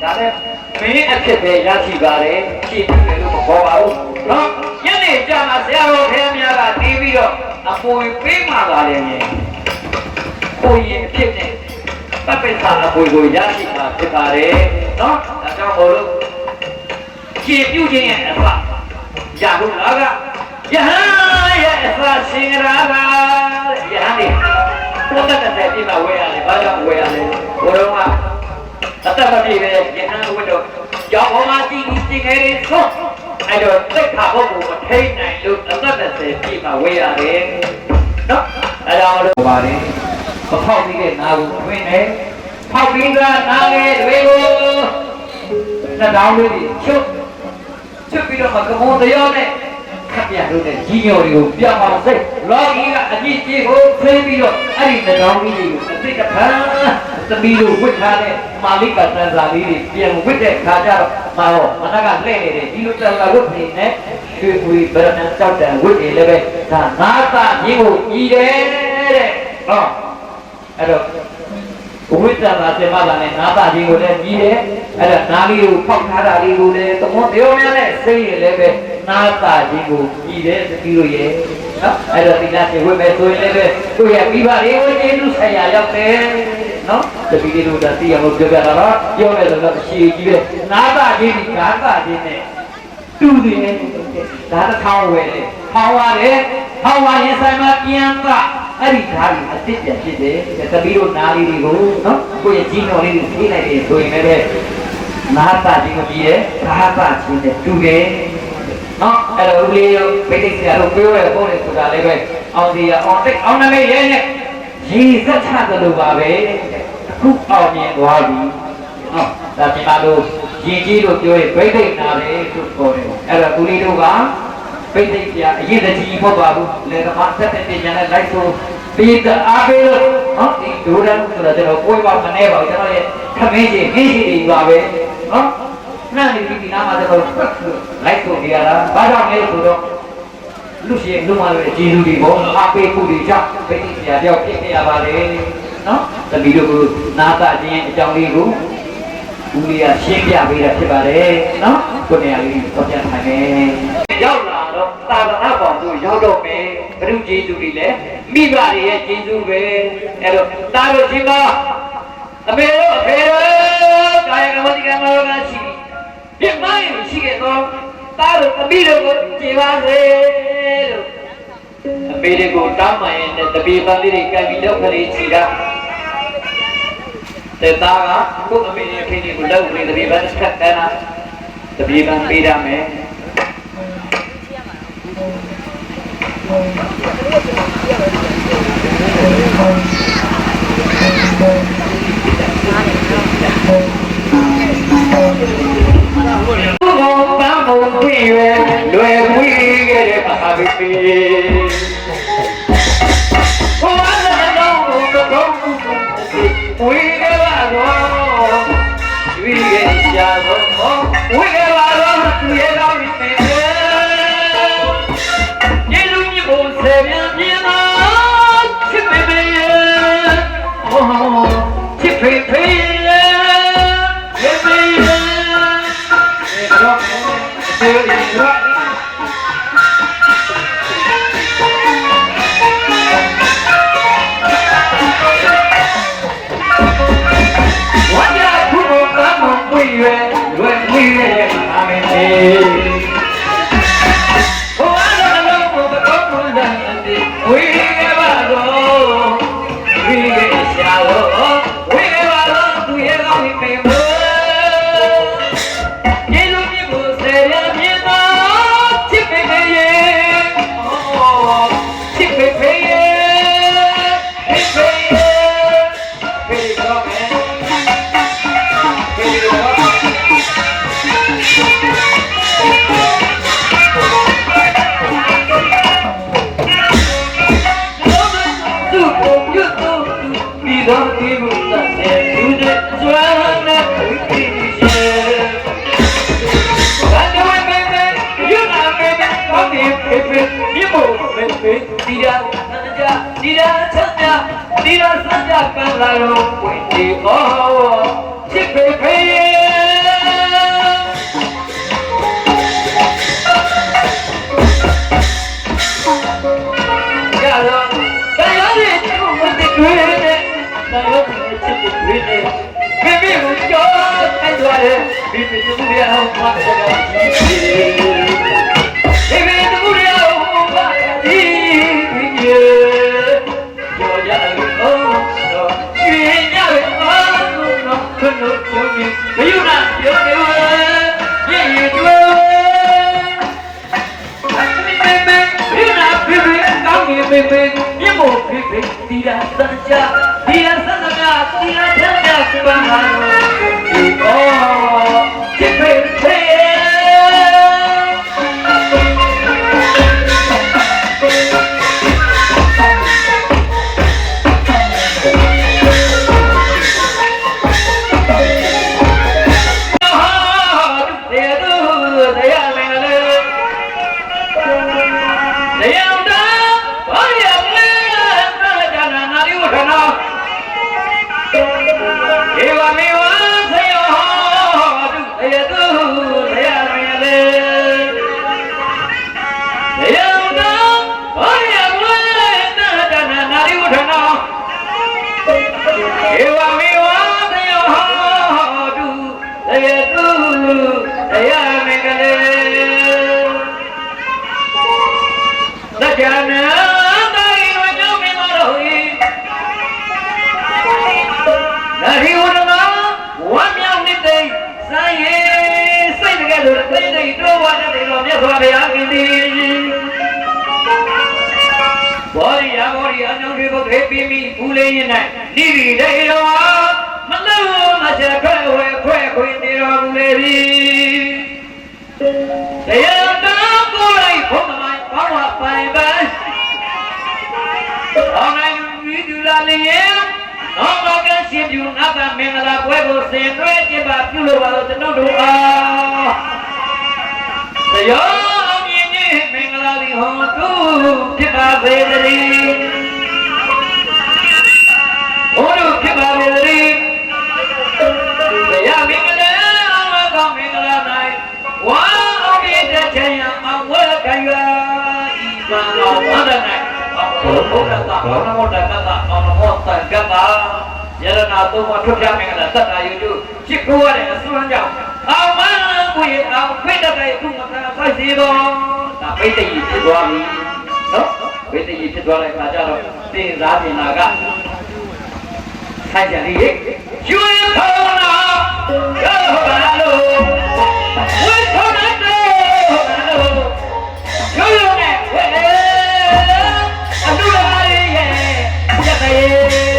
ဒါလည်းမင်းအဖြစ်ပဲရရှိပါတယ်ရှင်ပြုတယ်လို့မခေါ်ပါဘူးနော်ညနေကျမှဆရာတော်ခင်ဗျားကတီးပြီးတော့အပွေပေးမှပါလေမြင်ကိုရင်အဖြစ်နဲ့တပိဿာအပွေကိုရရှိမှာဖြစ်ပါတယ်နော်ဒါကြောင့်မို့လို့ရှင်ပြုခြင်းရဲ့အဖရဟုတ်လားကယဟန်ရဲ့အဖရှင်ရာကယဟန်ဒီဘုဒ္ဓတဲ့ပြိမဝဲရတယ်ဘာကြောင့်ဝဲရလဲဘုရောကအတ္တမပြေပဲယဟန်ဝတ်တော့ကြောင့်ဘောမှာကြည့်ကြည့်ငယ်လေးဆုံးအဲ့တော့သိက္ခာပုဂ္ဂိုလ်မထိန်နိုင်လို့အတ္တတဲ့ပြိမဝဲရတယ်နော်အဲ့ဒါလို့ပါတယ်မဖောက်ပြီးတဲ့နာကိုတွင်းနေဖောက်ပြီးသားနာငယ်တွေကိုနှတောင်းလေးချုပ်ပြီးတော့မကမုံတရားနဲ့ခပ်ပြလို့တဲ့ကြီးညိုတွေကိုပြအောင်စိတ်လောကီကအကြည့်ကြီးကိုဖိပြီးတော့အဲ့ဒီနှတောင်းလေးတွေကိုအသိကဖန်သမီးတို့ဝစ်ထားတဲ့မာလိကတန်စာလေးတွေပြန်ဝစ်တဲ့ခါကျတော့မာတော့မနကလှည့်နေတယ်ဒီလိုတန်စာဝစ်နေနဲ့ရွှေပွေဗရဏကြောက်တန်ဝစ်နေလည်းပဲဒါငါးသကြီးကိုကြီးတယ်တဲ့ဟောအဲ့တော့ဝိတ္တနာစေမလာနဲ့နာတာကြီးကိုလည်းကြီးတယ်အဲ့ဒါနာလေးကိုဖောက်ထားတာလေးကိုလည်းသမောတရားများနဲ့စိတ်ရလည်းပဲနာတာကြီးကိုကြီးတယ်တတိလို့ရဲ့နော်အဲ့တော့ဒီလားပြေဝိမဲ့ဆိုရင်လည်းပဲကိုယ့်ရဲ့ပြီးပါလေးကိုကျေးဇူးဆက်ရရောက်တယ်နော်တတိလေးတို့ဒါသိရလို့ပြောပြတာတော့ပြောတယ်ဆိုတော့အရှိကြီးပဲနာတာကြီးဒီဓာတာကြီးနဲ့တူတယ်ဓာတ်ထောင်းဝယ်တယ်ထောင်းရတယ်ထောင်းရင်ဆိုင်မှာပြန်ပါအဲ့ဒီဓာတ်ကြီးအစ်စ်ပြန်ဖြစ်တယ်တပီးတို့နားလေးတွေကိုနော်ကိုယ့်ရဲ့ကြီးတော်လေးကိုထိလိုက်တယ်ဆိုရင်လည်းနားတာကြီးမပြီးရဲ့ဓာတ်တာချင်းနဲ့တူတယ်နော်အဲ့တော့ဦးလေးရောဗိသိက်ဆရာတို့ပြောရပုံလေးဆိုတာလည်းပဲအောင်စီရအောင်တိတ်အောင်နမိတ်ရဲနဲ့ရေစက်ချသလိုပါပဲအခုအောင်မြင်သွားပြီနော်ဒါပြပါလို့ရင်ကြီးတို့ပြောရင်ဗိသိက်နာတယ်လို့ပြောတယ်အဲ့တော့ဦးလေးတို့ကဗိသိက်ဆရာအရေးတကြီးဖို့ပါဘူးလေကမှဆက်တဲ့ဉာဏ်နဲ့လိုက်ဆိုပြီးတအားပေးလို့နော်ဒီဒုရံဆိုတာကျွန်တော်ကိုယ်ပါမနေပါဘူးကျွန်တော်ရဲ့ခမင်းကြီးဟင်းကြီးတွေပါပဲနော်နာနေပြီးဒီနာမှာကျွန်တော်လိုက်ဆိုနေရတာဘာကြောင့်လဲဆိုတော့လူရှိလူမတွေကျေးဇူးတွေပေါ့အားပေးမှုတွေကြောင့်ဗိသိက်ဆရာတယောက်ဖြစ်ခဲ့ရပါတယ်နော်တပီတို့ကနာတာခြင်းအကြောင်းလေးကိုဦးလေးကရှင်းပြပေးတာဖြစ်ပါတယ်နော်ကိုနေရာလေးတော့ပြန်ထိုင်မယ်ရောက်လာတော့သာသနာ့ဘောင်တို့ရောက်တော့မယ်ဘုရုကျေးဇူးတွေလည်းမိဘတွေရဲ့ကျေးဇူးပဲအဲ့တော့တာတို့ရှင်ကအမေတို့အဖေတို့ကာယကဝတိကမောကရှိပြမိုင်းရှိခဲ့တော့တာတို့အမိတို့ကိုကျေပါစေလို့အမေတွေကိုတောင်းပန်ရင်တပီပန်းလေးတွေကံပြီးတော့ခလေးချီတာတဲ့သားကကိုအမေရဲ့ဖေးလေးကိုလောက်နေတပီပန်းဆက်တန်းတာတပီပန်းပေးရမယ်လွယ်ဝီးခဲ့တဲ့ပါဘီပီဘဝနဲ့တော့ဘုံဝီးခဲ့ပါတော့ဝီးခဲ့ကြတော့ဝီးခဲ့ပါတော့သူရဲ့ကောင်းပြီကျေလူမြတ်ဘုံဆေမြင်မြင်သာချစ်ပေပေဟောချစ်ပေပေချစ်ပေပေတော့ဒီလို ဒီရစကြကလာလို့ဝင်ဒီအောချစ်ပေပေရတော့တရားရည်သူ့မသိတွေ့နဲ့တရားကိုချစ်ဖို့တွေ့နေမိမိကိုကြောက်ခိုင်းသွားတယ်မိမိသူ့ရဲ့အောင်မှစကားကြီးမိမိသူ့ရဲ့အောင်မှကြီးကြော်ကြလို့တော့ပြင်းရပဲတော့ခဏကိုမြင်မယူနာပြောနေရဲ့ရဲ့တွေ့ပေပေမြေမို့ပေပေဒီရစံချဒီရစံကဒီရထက်တဲ့စပန်းဟာဒီအောချစ်ပေပေဘူးလေးရင်နဲ့နိဗ္ဗိဒေရောမလို့မချက်ခွဲဝဲခွဲခွင်းနေတော်မူလေပြီတရားတော်ကိုယ်လိုက်ဘုံမိုင်းဘောင်းဝပိုင်ပန်းအောင်းနိုင်မိသူလာလျင်နောဘကရှင်ပြူနာကမင်္ဂလာပွဲကိုဆင်နွှဲကျင်းပပြုလုပ်ပါတော့ကျွန်တော်တို့အားတရားအောင်မြင်ခြင်းမင်္ဂလာလေးဟောတုဖြစ်ပါပေသတည်းဘုရားဖြစ်ပါလေသတည်းတရားမင်္ဂလာအကောင်းမင်္ဂလာ၌ဝါအောင်မြင်တဲ့ခြင်းအောင်ဝဲခံရဤပါတော်ဝန္ဒ၌ဘုရားသာဘောနမောတကတာအောင်မောတကတာယရနာသုံးပါထွတ်ပြမင်္ဂလာသတ္တယုတုချစ်ကိုရတဲ့အစွမ်းကြောင့်အောင်မကိုရအောင်ဖိတတဲ့ခုမကပိုက်စီတော်ဒါပိဋိဖြစ်သွားပြီနော်ပိဋိဖြစ်သွားတဲ့အခါကျတော့သင်စားပြင်လာကဆိုင်ကြလေကျွေးခေါ်လာရောဘာလို့ဝိထုံးတဲ့ဘာလို့ကျွေးလို့နဲ့ဝဲအတူလာရဲ့ရတဲ့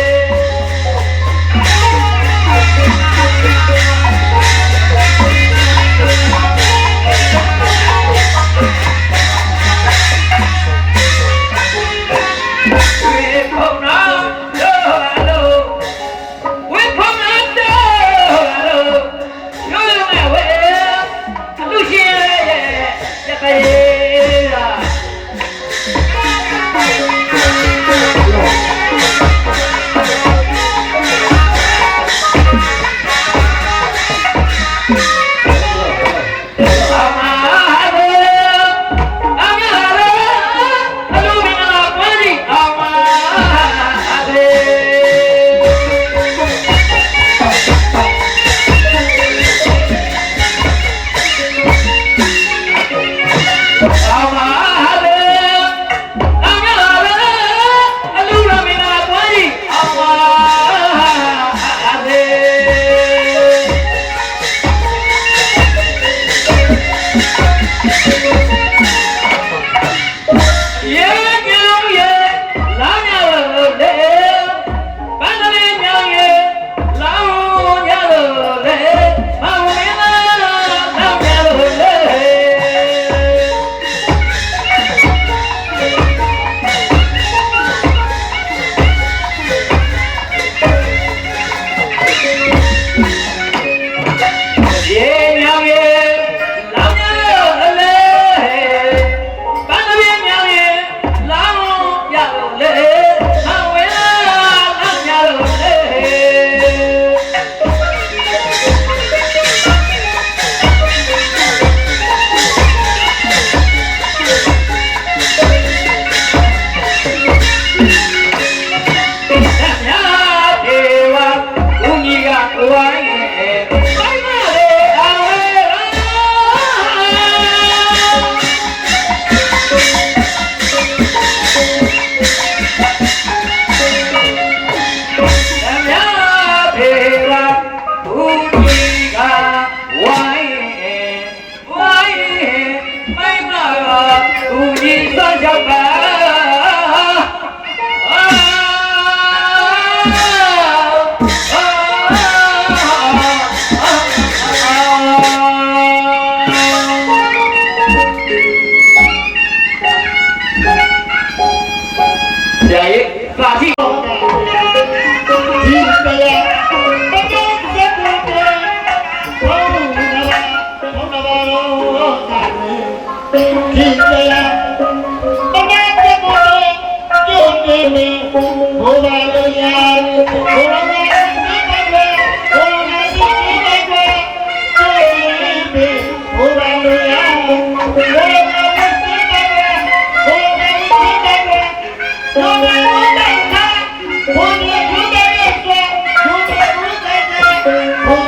ကျွေးခေါ်လာ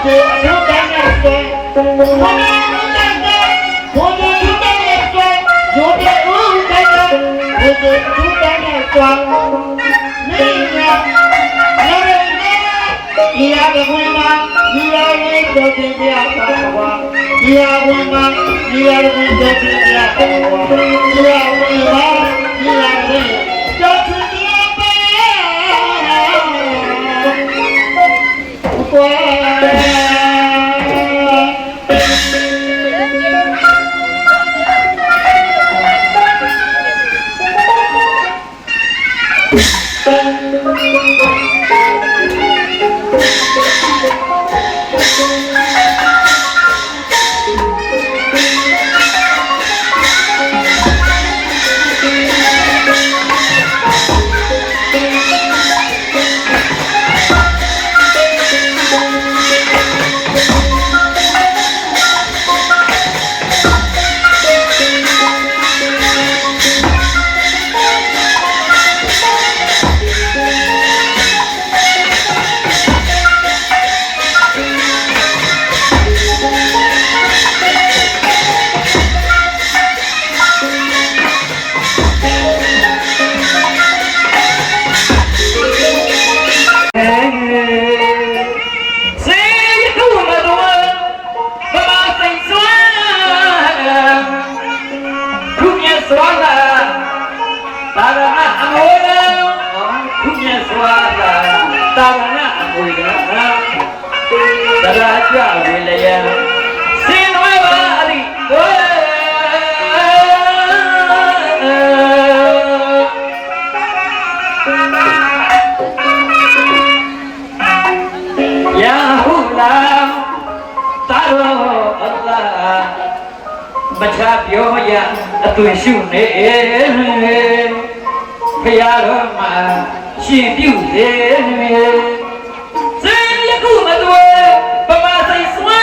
Okay, I don't get it. What are you doing? What are you doing? You get who get it? You get who get it? Yeah, the woman, you are in the India. You are woman, you are in the India. You are woman, you are in. Don't you Tôi siêu nè, phải ở mà chỉ biểu thế. Xem những cụ mà tôi, bà thấy xóa,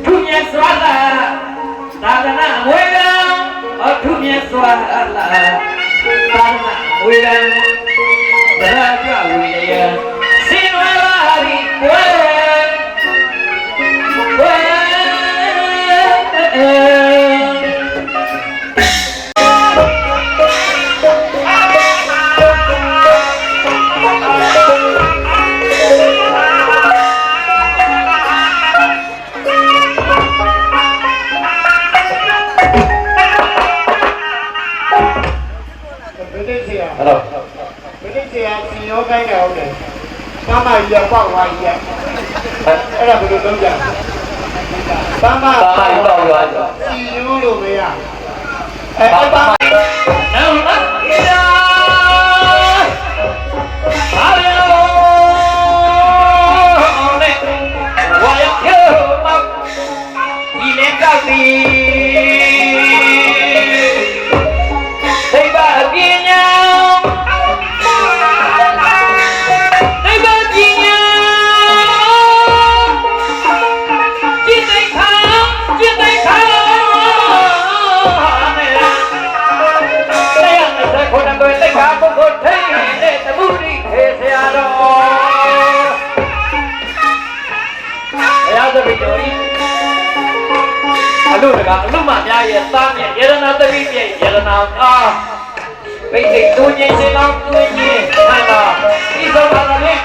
thu nhẹ xóa là, ta đã quên đâu, ở thu nhẹ xóa là, ta đã quên đâu, ta đã quên đâu. Xin nói là đi quên, quên. Mama iya quang hoa iya. Cái là cái đơn giản. Mama quang hoa iya. Chị nhớ luôn mày à? Mama. Nào bắt iya. Hello. Nè. Hoa ya kêu mập. Đi lên cao đi. Thấy bà kia nhau. Lúc mà nhà vậy ta nhà vậy là nó tới biết vậy là nào à bây giờ tôi nhìn xem nó tôi nhìn hay là đi đâu mà nó biết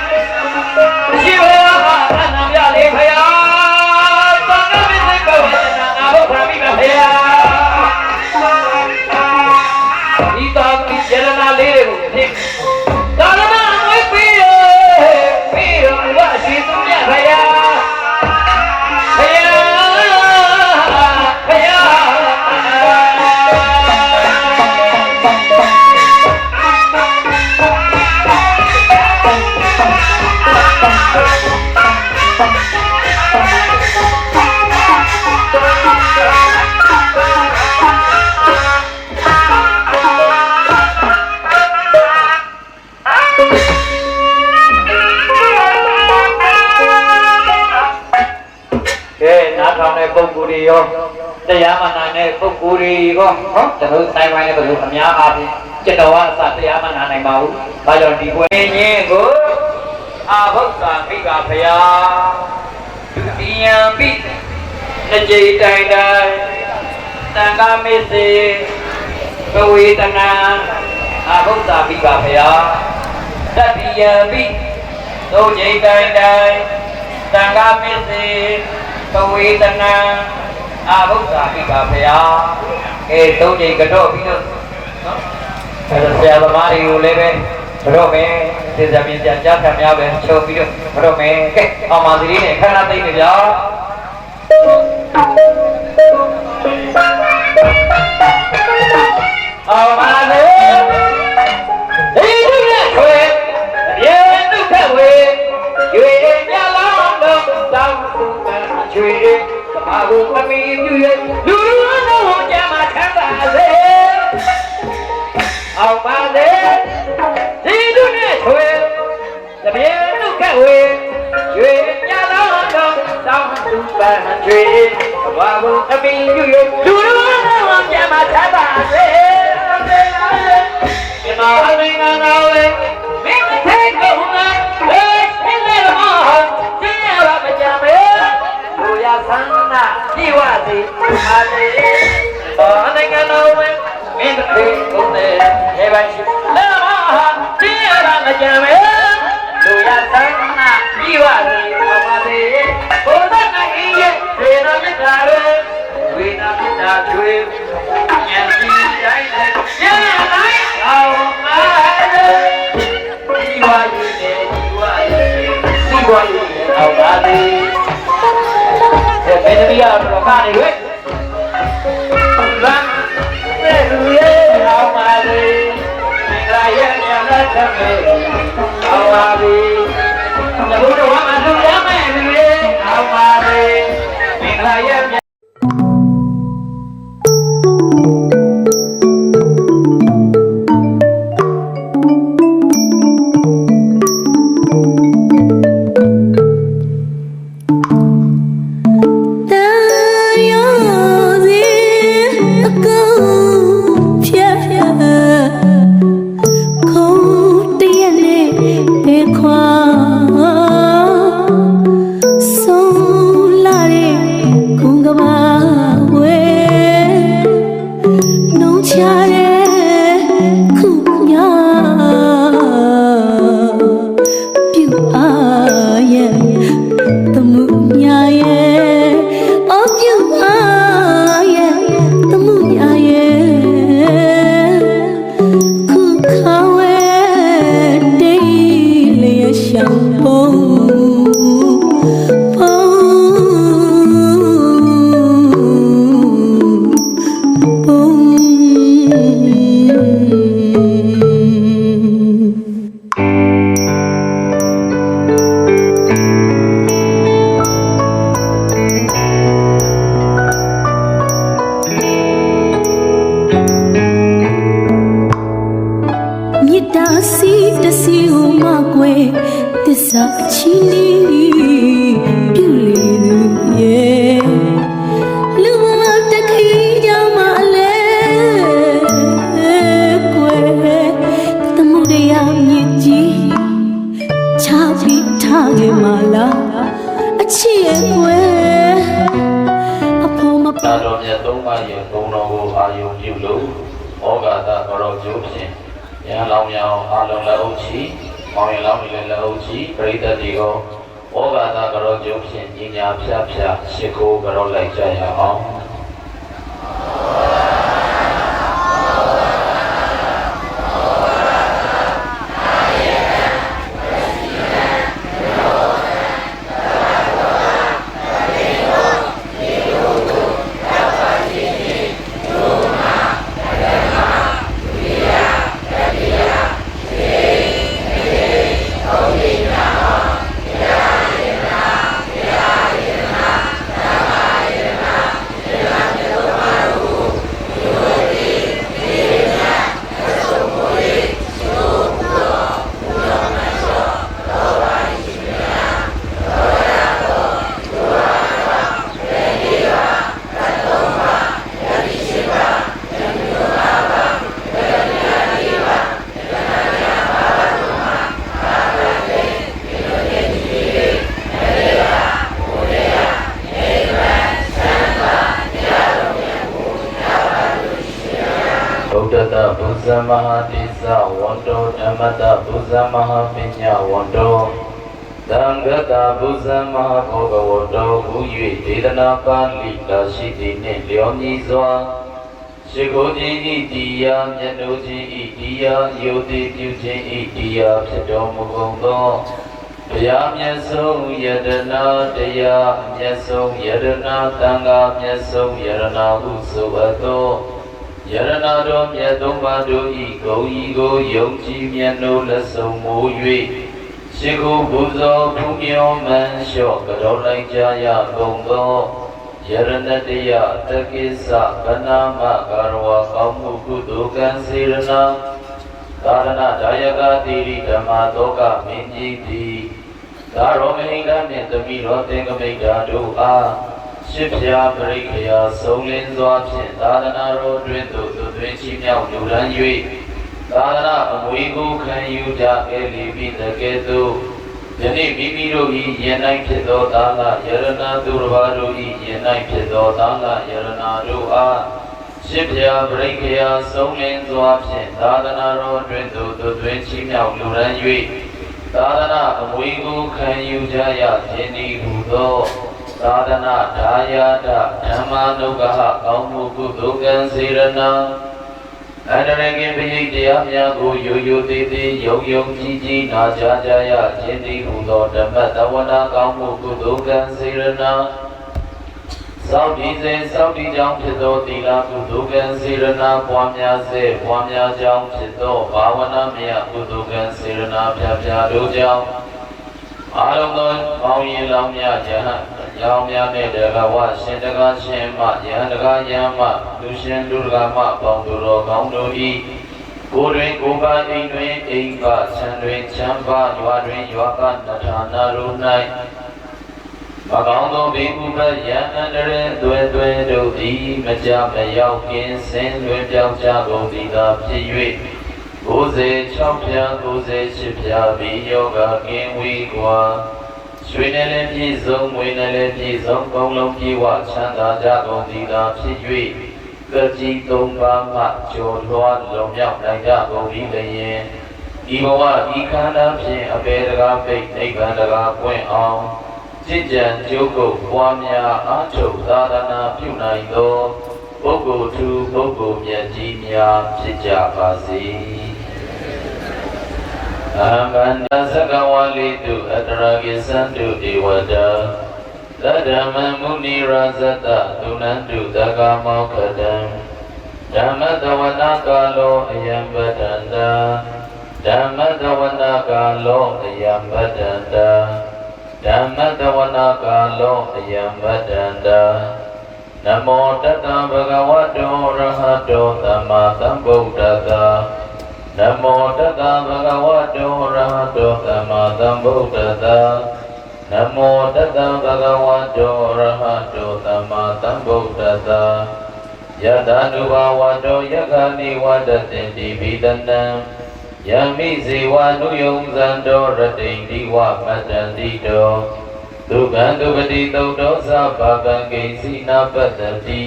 chỉ về à anh làm gì để phải à ta nói biết cái câu này là nào không phải biết phải à đi ta đi vậy là nào lấy được thì ta nói nói biết quá chỉ tôi nhớ phải à Bông đi vô, đây giá mà này này bông đi có, cho tôi tay quay này bự làm nhá, trên đầu á, sạt đây giá mà này máu, bây giờ đi quay nhẹ bữa, အာဘုဒ္ဓမိဘဖယာဒုတိယံပိနှစ်ကြိမ်တိုင်တိုင်တန်ခါမေစေဘဝေတနာအာဘုဒ္ဓမိဘဖယာတတိယံပိသုံးကြိမ်တိုင်တိုင်တန်ခါမေစေဘဝေတနာအာဘုဒ္ဓမိဘဖယာသုံးကြိမ်ကတော့ပြီးတော့နော်အဲ့ဒါဆရာသမားတွေကိုလည်းပဲဘရောမယ်စေစမြင်ပြန်ကြားခံများပဲချုပ်ပြီးတော့ဘရောမယ်ကဲအောင်ပါစီလေးနဲ့ခဏသိနေကြအောင်ပါလေဒီလိုနဲ့ခွေရေဒုက္ခဝေရွေညလောင်းတော့တောင်းသူကချွေဘာကိုမမီပြည့်လူလုံးကြမှာခံပါစေအောင်ပါလေဒီလိုနဲ့ခွေတပြေဒုက္ခဝေရွေညလောင်းတော့တောင်းသူကချွေဘာကိုမမီပြည့်လူလုံးကြမှာခံပါစေဒီမှာအလင်းကနာဝေမင်းထဲကုန်လာလေဆင်းနေတော့ကျင်းရပါမကြမေလူရဆန္ဒဒီဝစီပါလေအလင်းကနာဝေမင်းထဲကုန်တယ်ဒီပိုင်းရှိလာကျင်းရပါမကြမေလူရဆန္ဒဒီဝစီပါလေဘုရားနိုင်ရဲ့ဒေနာမြတ်တာလေဝိနာမြတ်တာကျွေးဉာဏ်စီတိုင်းနဲ့ကျင်းရတိုင်းအောင်ပါလေဒီဝါယူနေဒီဝါယူဒီဝါယူနေအောင်ပါလေဘယ်နည်းရတော့ကနေဝဲလမ်းတဲ့လူရဲ့အောင်ပါလေဒီကရဲ့ညလက်ထမေအောင်ပါလေဘုရားဝါမလူရမယ်လူရဲ့အောင်ပါလေဒီကရဲ့ မဟာတိသဝန္တောဓမ္မတဘုဇမဟာပညာဝန္တောသံဃတဘုဇမဟာဘောဂဝန္တောဟူ၍ဒေသနာပါဠိတော်ရှိသည်နှင့်လျော်ညီစွာရှိခိုးခြင်းဤတရားမြတ်တို့ခြင်းဤတရားယုတိပြုခြင်းဤတရားဖြစ်တော်မူကုန်သောတရားမြတ်ဆုံးယတနာတရားမြတ်ဆုံးယတနာသံဃာမြတ်ဆုံးယတနာဟုဆိုအပ်သောယရနာတော်မြတ်သုံးပါးတို့ဤဂုဏ်ဤကိုယုံကြည်မြတ်လို့လက်ဆုံးမိုး၍ရှိခိုးပူဇော်ဘုမြောမန်လျှော့ကြောလိုက်ကြရကုန်သောယရဏတရားတကိစ္စဗနာမကာရဝကောင်းမှုကုသိုလ်ကံစေရနာသာရဏဒါယကတိရိဓမ္မတောကမင်းကြီးသည်သာရောမဟိန္ဒနှင့်သမီးတော်သင်္ကမိတ်တာတို့အားရှိဖြာပရိခယာဆုံးလင်းစွာဖြင့်သာသနာတော်တွင်သို့သွင်းချီးမြှောက်လူရန်၍သာသနာအမွေကိုခံယူကြခဲ့လိပြီတကယ်သို့ယနေ့မိမိတို့၏ယင်၌ဖြစ်သောသာလယရဏသူတစ်ပါးတို့၏ယင်၌ဖြစ်သောသာလယရဏတို့အားရှိဖြာပရိခယာဆုံးလင်းစွာဖြင့်သာသနာတော်တွင်သို့သွင်းချီးမြှောက်လူရန်၍သာသနာအမွေကိုခံယူကြရခြင်းဤဟူသောသာသနာဒါယာတဓမ္မာနုဂဟကောင်းမှုကုသိုလ်ကံစေရနာအန္တရကင်ပိဋိတရားများကိုရိုရိုသေးသေးယုံယုံကြည်ကြည်နာကြားကြရခြင်းဤဟူသောဓမ္မတဝနာကောင်းမှုကုသိုလ်ကံစေရနာသောက်ဒီစေသောက်ဒီကြောင့်ဖြစ်သောသီလကုသိုလ်ကံစေရနာပွားများစေပွားများကြောင့်ဖြစ်သောဘာဝနာမြတ်ကုသိုလ်ကံစေရနာဖြာဖြာတို့ကြောင့်အာလုံးသောပေါင်းရင်လောင်းများယဟန်ရောင်များနဲ့တကဝရှင်တကားရှင်မယဟန်တကားယဟန်မလူရှင်လူတကားမပေါင်းတို့တော်ကောင်းတို့ဤကိုယ်တွင်ကိုယ်ပါအိမ်တွင်အိမ်ပါခြံတွင်ခြံပါရွာတွင်ရွာကနထာနာတို့၌မကောင်းသောဘေးဥပယံအန္တရေသွဲသွဲတို့သည်မကြမရောက်ကင်းစင်တွင်ပြောင်းကြကုန်သည်သာဖြစ်၍96ဖြာ98ဖြာဘီယောဂကင်းဝေးကွာရွှေနဲ့လည်းပြည့်စုံငွေနဲ့လည်းပြည့်စုံကုန်လုံးပြေဝချမ်းသာကြကုန်သည်သာဖြစ်၍ကတိ3ပါးမှကျော်လွှားလုံမြောက်နိုင်ကြကုန်၏လျင်ဒီဘဝဒီခန္ဓာဖြင့်အပေတကားပိတ်နိဗ္ဗာန်တကားပွင့်အောင်จิตကြံကျိုးကုတ်ပွားများအားထုတ်သာသနာပြုနိုင်သောပုဂ္ဂိုလ်သူပုဂ္ဂိုလ်မြတ်ကြီးများဖြစ်ကြပါစေအမန္တသကဝလိတုအတရကိသံတုဒေဝတာသဒ္ဓမံမုနိရဇတသုနန္တုသကမောခတံဓမ္မတဝနာကာလောအယံပတန္တာဓမ္မတဝနာကာလောအယံပတန္တာဓမ္မတဝနာကာလောအယံပတန္တာနမောတတံဘဂဝတောရဟတောသမ္မာသမ္ဗုဒ္ဓတ္တနမောတတံဘဂဝတောရဟတောသမ္မာသမ္ဗုဒ္ဓတ္တနမောတတံဘဂဝတောရဟတောသမ္မာသမ္ဗုဒ္ဓတ္တယတနုဘာဝတောယက္ခဏိဝတတေတိဘိတနံယမိဇေဝနုယုံဇံတောရတိန်ဒီဝမတ္တန္တိတောဒုက္ခံဒုပတိသုတ်တောသဗ္ဗဗံကိစီနာပတ္တိ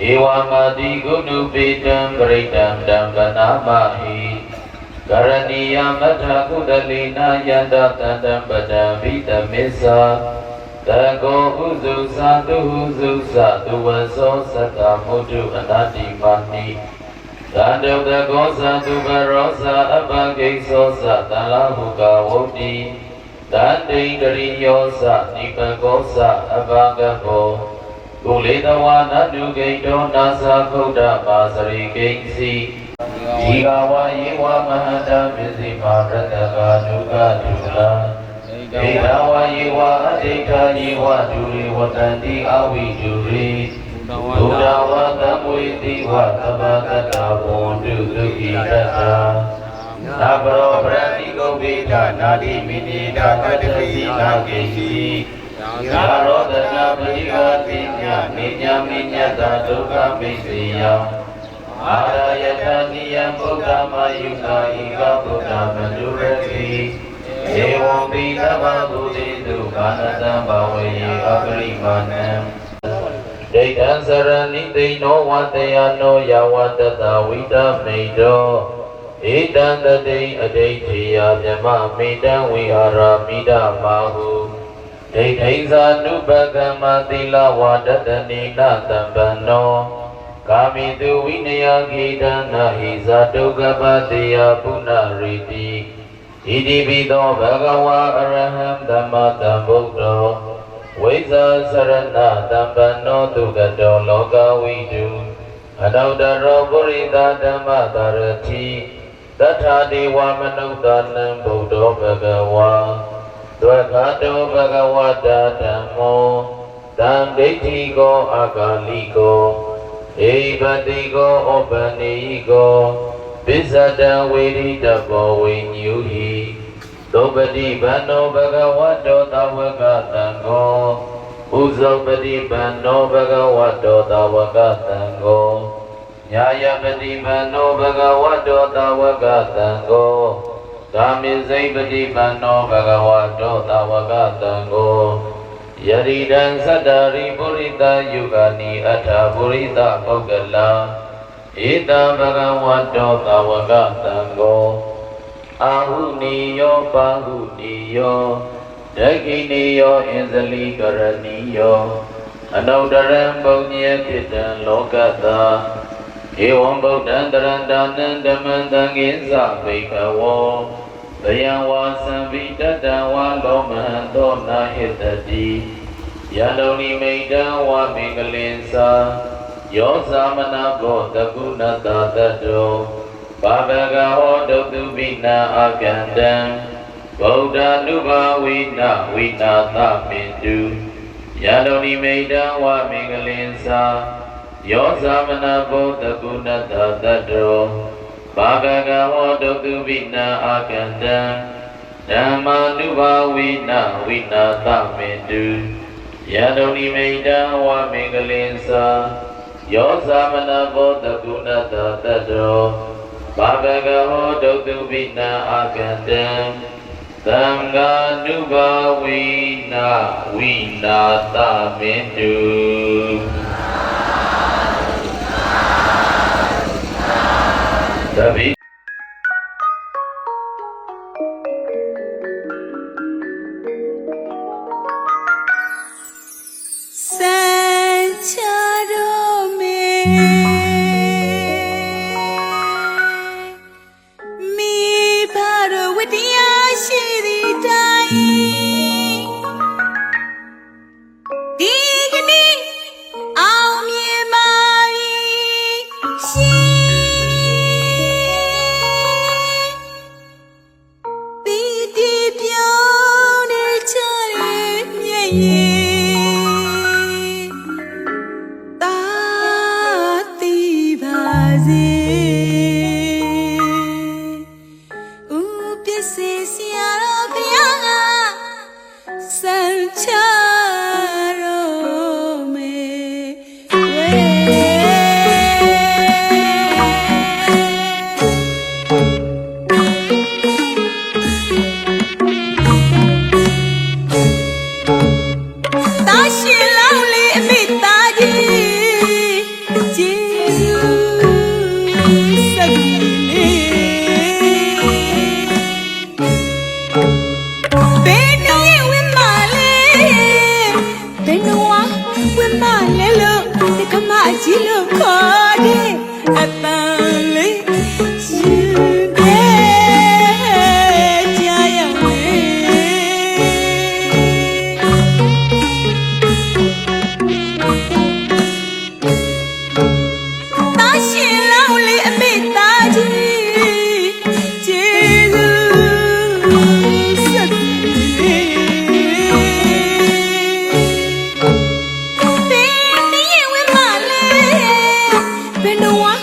ဧဝမတိဂုဏုပိတံပရိတံတံဗနာမဟိကရဏီယမထကုတလိနာယန္တတံတံပတံဘိတမစ္ဆာတကောဥစုသာတုဟုစုသသူဝသောသတ္တမုတုအနာတိပါတိသန္တုတကောသသူဘရောသအပံကိသောသတံလာဟုကဝုတ်တိတန္တိတရိယောသနိပကောသအပံကဘောကုလေတဝါနတုဂိတောနာသခုဒ္ဓပါစရိကိဉ္စီဒီဃဝါယေဝမဟတပစ္စည်းမာရတကာဒုက္ခဒုက္ခဒေဝဝါယေဝအဋ္ဌိထာယေဝဒုရေဝတန္တိအဝိဒုရေဘုဒ္ဓဝါသမွေတိဝသဗ္ဗကတ္တဝန္တုသုခိတ္တာနာပရောပရတိကုပ္ပိဒနာတိမိနိဒကတ္တိနာကေစီယာရောဒနာပရိဃာတိညာမိညာမိညာတာဒုက္ခမိစေယအာရယတနိယံဗုဒ္ဓမယုနာဣကဗုဒ္ဓမတုရတိဧဝံပိသဗ္ဗဗုတိတုကာနတံဘဝေယအပရိမာဏံ ဒိဋ္ဌံစရဏိသိနောဝတ္တယနောယဝတ္တတဝိတမိတောဧတံတတိအဒိဋ္ဌိယမြမမိတံဝိဟာရမိဒမာဟုဒိဋ္ဌိဇာနုပကမ္မသီလဝါဒတနိနတံပန္နောကာမိတုဝိနယခိတံနာဟိဇာဒုက္ခပတိယပုဏ္ဏရိတိဣတိပိသောဘဂဝါအရဟံသမ္မာသမ္ဗုဒ္ဓောဝိဇာစရဏတံပန္နောသူကတောလောကဝိတုအနုတ္တရောပုရိသဓမ္မတရတိတထာဒေဝမနုဿာနံဗုဒ္ဓောဘဂဝါသဝကတောဘဂဝတာဓမ္မောတံဒိဋ္ဌိကောအာဂါလိကောဧဘတိကောဩပနိကောပိစ္ဆတံဝေရိတဘောဝိညုဟိသောပတိဗန္နောဘဂဝတောသဝကတံကောဥဇောပတိဗန္နောဘဂဝတောသဝကတံကောညာယပတိဗန္နောဘဂဝတောသဝကတံကောကာမိစိပတိဗန္နောဘဂဝတောသဝကတံကောယရိဒံသတ္တရိပုရိသယုဂာနိအထာပုရိသပုဂ္ဂလံဧတံဘဂဝတောသဝကတံကောအာဟုနိယောပါဟုနိယောဒဂိနိယောအင်္ဇလိကရဏီယောအနုတ္တရံပုညေခိတံလောကတာဧဝံဗုဒ္ဓံတရန္တာနံဓမ္မံသံဃိသဗိကဝောဘယံဝါသံဗိတတံဝါလောမဟံသောနာဟိတတိယန္တုနိမိတံဝါမင်္ဂလင်္စာယောသမနာဘောတကုဏတတတောဘာဘဂဟောဒုတုပိနာအာကန္တံဗုဒ္ဓ ानु ဘာဝိနာဝိနာသမင်တုယန္တုနိမိတံဝါမင်္ဂလင်္စာယောသမနာဘောတကုဏတတတောဘာဂကဟောဒုတုပိနာအာကန္တံဓမ္မာနုဘာဝိနာဝိနာသမင်တုယန္တုနိမိတံဝါမင်္ဂလင်္စာယောသမနာဘောတကုဏတတတောဘာဂကဟောဒုတုပိနာအာကန္တံသံဃာနုဘာဝိနာဝိနာသမင်တုသဗ္ဗေBeen a while.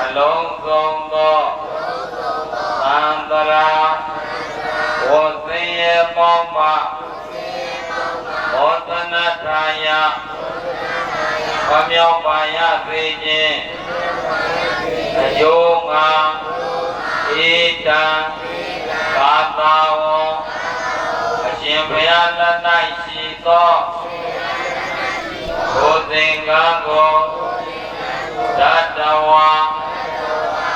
သ လုံးစုံသောသံတရာဝတ်သိရဲ့ပေါင်းမှဘောဓနာထာယဘမြောက်ပါရစေခြင်းအယုံငါဧတံသာသာဝံအရှင်ဘုရားလက်၌ရှိသောဘုသင်္ကန်းကိုတတဝါ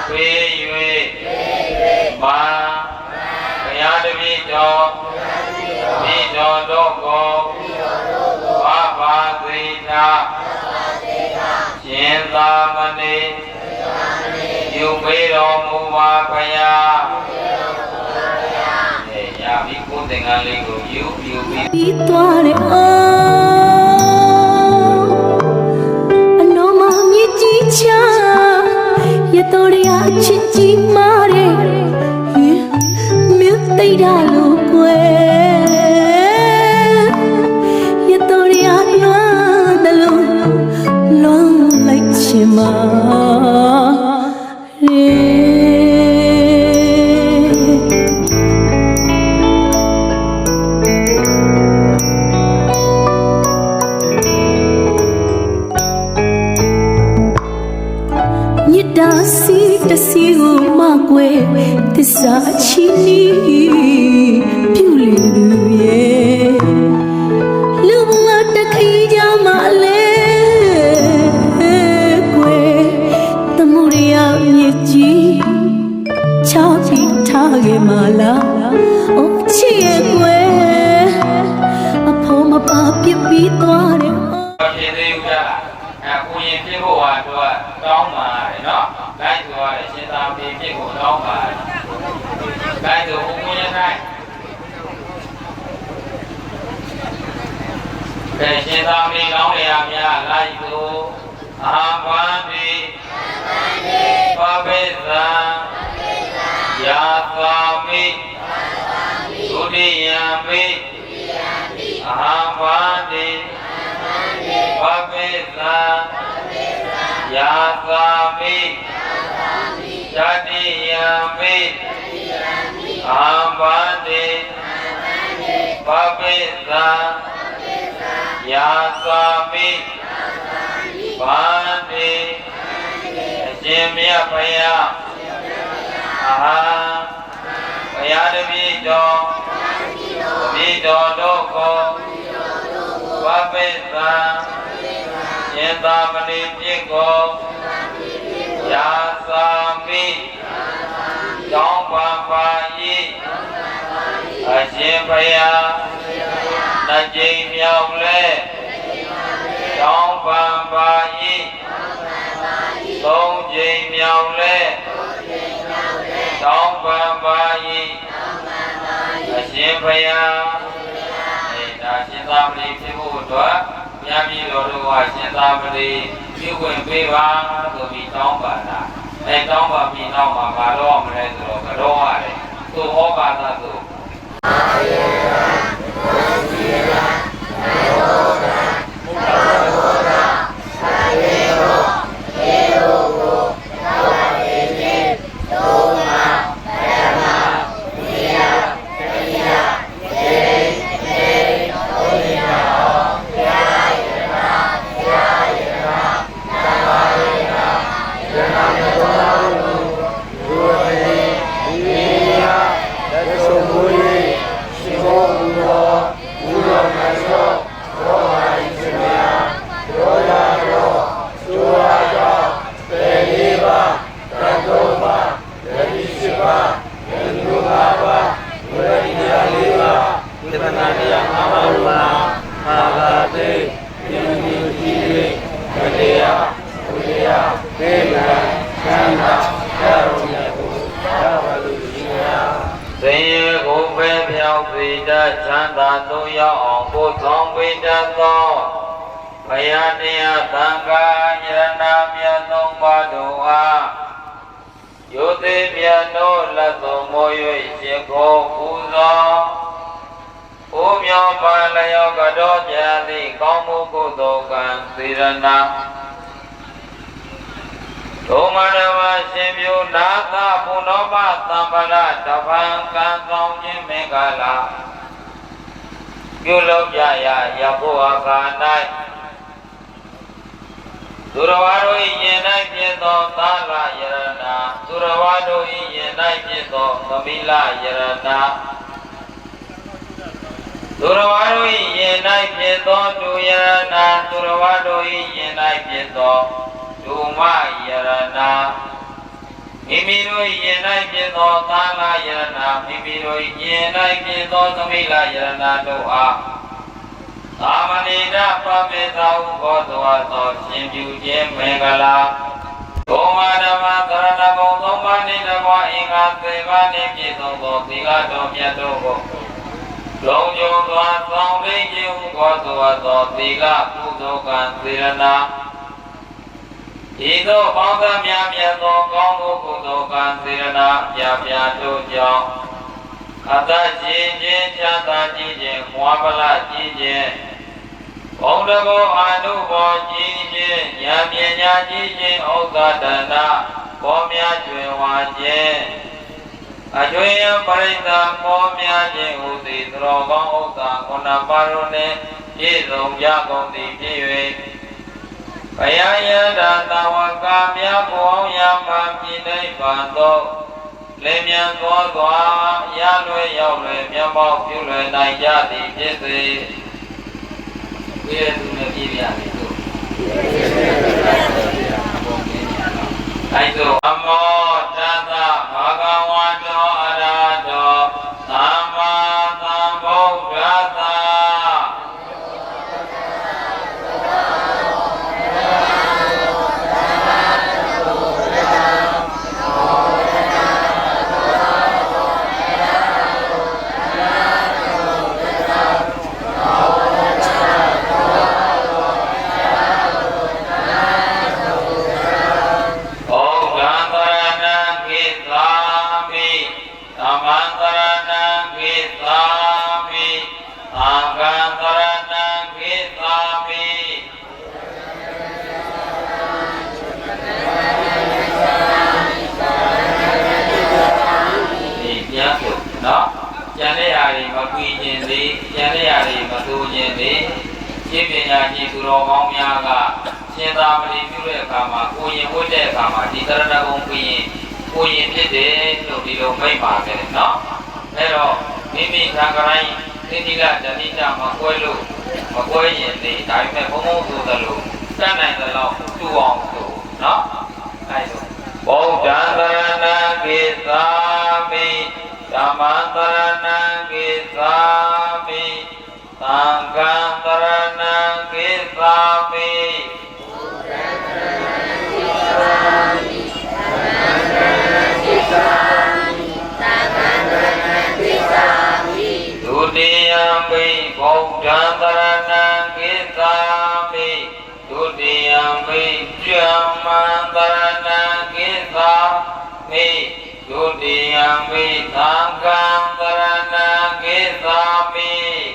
ဖေး၍မာဘုရားတပည့်တော်မိတော်တို့ကိုဘာဘာသေသာရှင်သာမဏေယူပေတော်မူပါဘုရားရပြီကိုယ်သင်္ကန်းလေးကိုယူပြီးပြီးသွားတယ်အနောမမြစ်ကြီးချရတော်ရအချစ်ကြီးမာတယ်မြတ်သိတာလို့ကွယ်ရတော်ရလွမ်းတယ်လို့လွမ်းလိုက်ချင်မှာတစီကိုမကွယ်သစ္စာချီနီပြုလေသူရဲ့လူဘဝတခိကြမှာလဲကွယ်သမှုရမြေကြီးချောက်ပြီးထားခဲ့မှာလားအိုးချစ်ရဲ့ကွယ်အဖို့မပါပြပြီးသွားတယ်ဖြစ်သေးဘူးလားကိုရင်ဖြစ်ဖို့ဟာတော့တောင်းပါရတယ်နော်လိုက်ဆိုရတယ်ရှင်သာမဏေဖြစ်ကိုတောင်းပါလိုက်ဆိုဘုံဝင်တိုင်းကဲရှင်သာမဏေကောင်းရများလိုက်ဆိုအာမန္တိပပိသံယာသာမိဒုတိယံမိအာမန္တိပပိသံယာသာမိတတိယံမိအာမန္တိပပိသံယာသာမိဗန္တိအရှင်မြတ်ဘုရားအာဘုရားတပည့်တော်မိတော်တို့ကိုပပိသံရှင်သာမဏေဖြစ်ကိုယာသာမိတောင်းပန်ပါ၏အရှင်ဘုရားနှစ်ကြိမ်မြောက်လဲတောင်းပန်ပါ၏သုံးကြိမ်မြောက်လဲတောင်းပန်ပါ၏အရှင်ဘုရားဒါရှင်သာမဏေဖြစ်ဖို့အတွက်မြတ်ပြည်တော်တို့ကရှင်သာမဏေပြုဝင်ပေးပါဆိုပြီးတောင်းပါတာတောင်းပါပြီးနောက်မှာမတော်မလဲဆိုတော့ကတော့ရတယ်သူဟောပါတာဆိုချမ်းသာသို့ရောက်အောင်ပို့ဆောင်ပေးတတ်သောဘုရားတရားသံဃာယရဏမြတ်သုံးပါးတို့အားယုသိမြတ်တို့လက်သုံးမိုး၍ရှင်ကိုပူဇော်ဘုမြောပါလျောကတော်ပြသည့်ကောင်းမှုကုသိုလ်ကံစေရနာ ဒုမရဝရှင်ပြုနာသဘုနောမသံပရတပံကံဆောင်ခြင်းမင်္ဂလာပြုလုပ်ကြရာယဘောအခါ၌သူတော်ဝါတို့၏ယင်၌ဖြစ်သောသာလယရဏသူတော်ဝါတို့၏ယင်၌ဖြစ်သောသမိလယရဏသူတော်ဝါတို့၏ယင်၌ဖြစ်သောဒုယရဏသူတော်ဝါတို့၏ယင်၌ဖြစ်သောဒုမယရဏမိမိတို့၏ယင်၌ဖြစ်သောသာလယရဏမိမိတို့၏ယင်၌ဖြစ်သောသမိလယရဏတို့အားသာမဏေတပမေသာဟုဘောသောရှင်ပြုခြင်းမင်္ဂလာဒုမဓမ္မသရဏဂုံသုံးပါးနှင့်တကွာအင်္ဂါစေပါးနှင့်ပြည့်စုံသောသီလတော်မြတ်တို့ကိုလုံးကျုံစွာဆောင်သိခြင်းဟုဘောသောသီလကုသိုလ်ကံစေရနာဤသို့ပေါင်းသမျှမြတ်သောကောင်းသောကုသိုလ်ကံစေရနာပြပြတို့ကြောင့်အတ္တခြင်းချင်းချမ်းသာခြင်းဝါပလခြင်းဘုံတဘောအာနုဘောခြင်းဉာဏ်ပညာခြင်းဥဒ္ဒတနာပေါ်များကျွယ်ဝါခြင်းအကျွေယပရိသတ်ပေါ်များခြင်းဟူသည်သရောကောင်းဥဒ္ဒကုဏပါရုနှင့်ပြည့်စုံကြကုန်သည်ဖြစ်၍ဘယယတသဝကများဘောင်းရမှပြိနိဗ္ဗာန်သို့လင်းမြန်သောစွာရလွယ်ရောက်လွယ်မျက်မှောက်ပြုလွယ်နိုင်ကြသည်ဖြစ်စေဝိရသူနဲ့ပြည့်ပြမယ်သို့အဲဒီသို့အမောတသဘာဂဝါတောအရဟတောသမ္မာသမ္ဗုဒ္ဓတ္တရှင်ပညာကြီးသူတော်ကောင်းများကရှင်သာမဏေပြုတဲ့အခါမှာကိုရင်ဝတ်တဲ့အခါမှာဒီသရဏဂုံပြီးရင်ကိုရင်ဖြစ်တယ်လို့ဒီလိုမိတ်ပါခဲ့တယ်နော်အဲတော့မိမိသံဃာတိုင်းသင်္တိလဓဏိတမကွဲလို့မကွဲရင်လေဒါပေမဲ့ဘုံဘုံဆိုသလိုတတ်နိုင်သလောက်တူအောင်ဆိုနော်အဲဒါဗုဒ္ဓံသရဏံကိသာမိဓမ္မံသရဏံကိသာမိသံဃံသရဏံကိသာမိဒုတိယမိဗုဒ္ဓံသရဏံကိသာမိဒုတိယမိဓမ္မံသရဏံကိသာမိဒုတိယမိသံဃံသရဏံကိသာမိ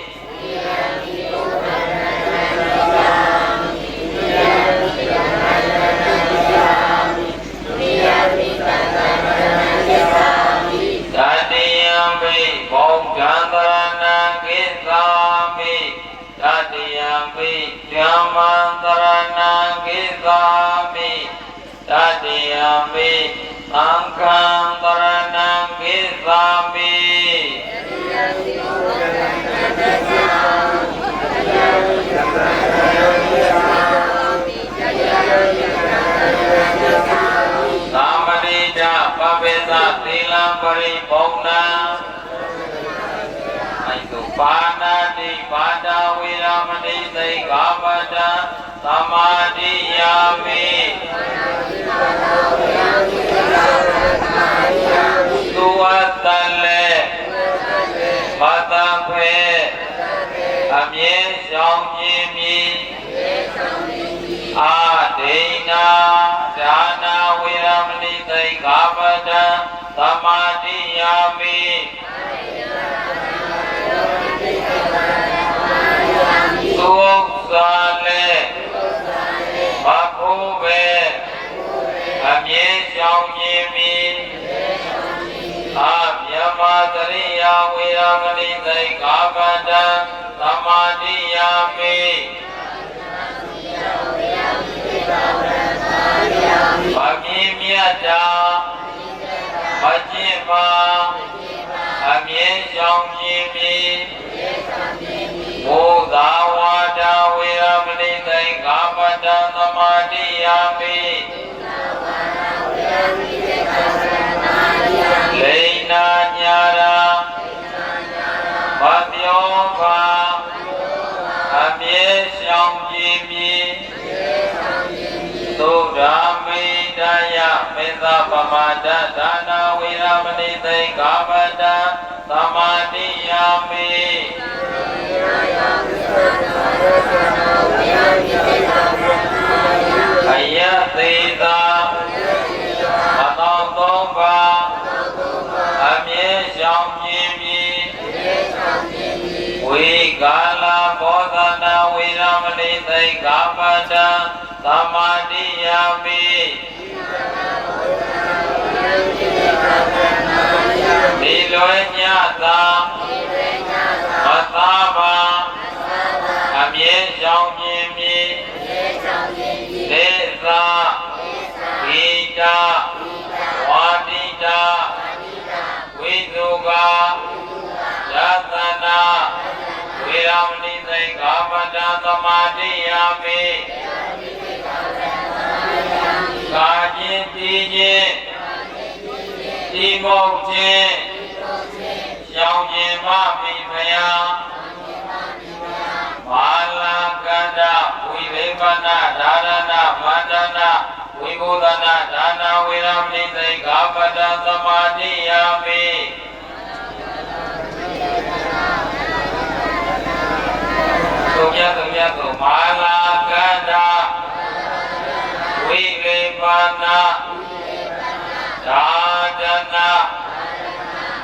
ဗုဒ္ဓံသရဏံကိသာမိတတိယမိဓမ္မံသရဏံကိသာမိတတိယမိသံဃံသရဏံကိသာမိသမဏိတပပိသသီလံပရိဘုံနံပါဏာတိပါဒဝေရမဏိသိဃာပတံသမာဓိယာမိသုဝတ္တလေဘတံခွေအမြဲရှောင်ခြင်းမည်အာဒိနာဒါနာဝေရမဏိသိဃာပတံသမာဓိယာမိသုဥစ္စာလေဘဘုဘေအမြ မသရိယဝေရမဏိသိက္ခာပဒံသမာတိယာမိဗကိမြတ်တာမကျင့်ပါအမြဲဆောင်ခြင်းမီဘုသာဝါဒဝေရမဏိသိက္ခာပဒံသမာတိယာမိလိဏညာရာမပြောပါအမြဲဆောင်ခြင်းမီသုဒ္ဓမိတယမေသပမဒဒါနာဝေရမဏိသိက္ခာပဒံသမာတိယာမိအယသေသာမသောသုံးပါအမြဲဆောင်ခြင်းမီဝေကာလဘောဓနာဝေရမဏိသိက္ခာပဒံသမာတိယာမိဒီလွယ်ညသာမသာပါအမြဲဆောင်ခြင်းမီသေသာဝိတာဝါတိတာဝိသုကာယသနာဝေရမဏိသိက္ခာပဒံသမာတိယာမိကာခြင်းတည်ခြင်းဒီမုတ်ခြင်းရှောင်ခြင်းမမိဖယာမာလကန္တဝိဝေပနဒါရဏမန္တနာဝိဘုဒနာဒါနာဝေရမဏိသိက္ခာပဒံသမာတိယာမိသုညသုမာလကန္တဝိဝေပနဒါဒနာ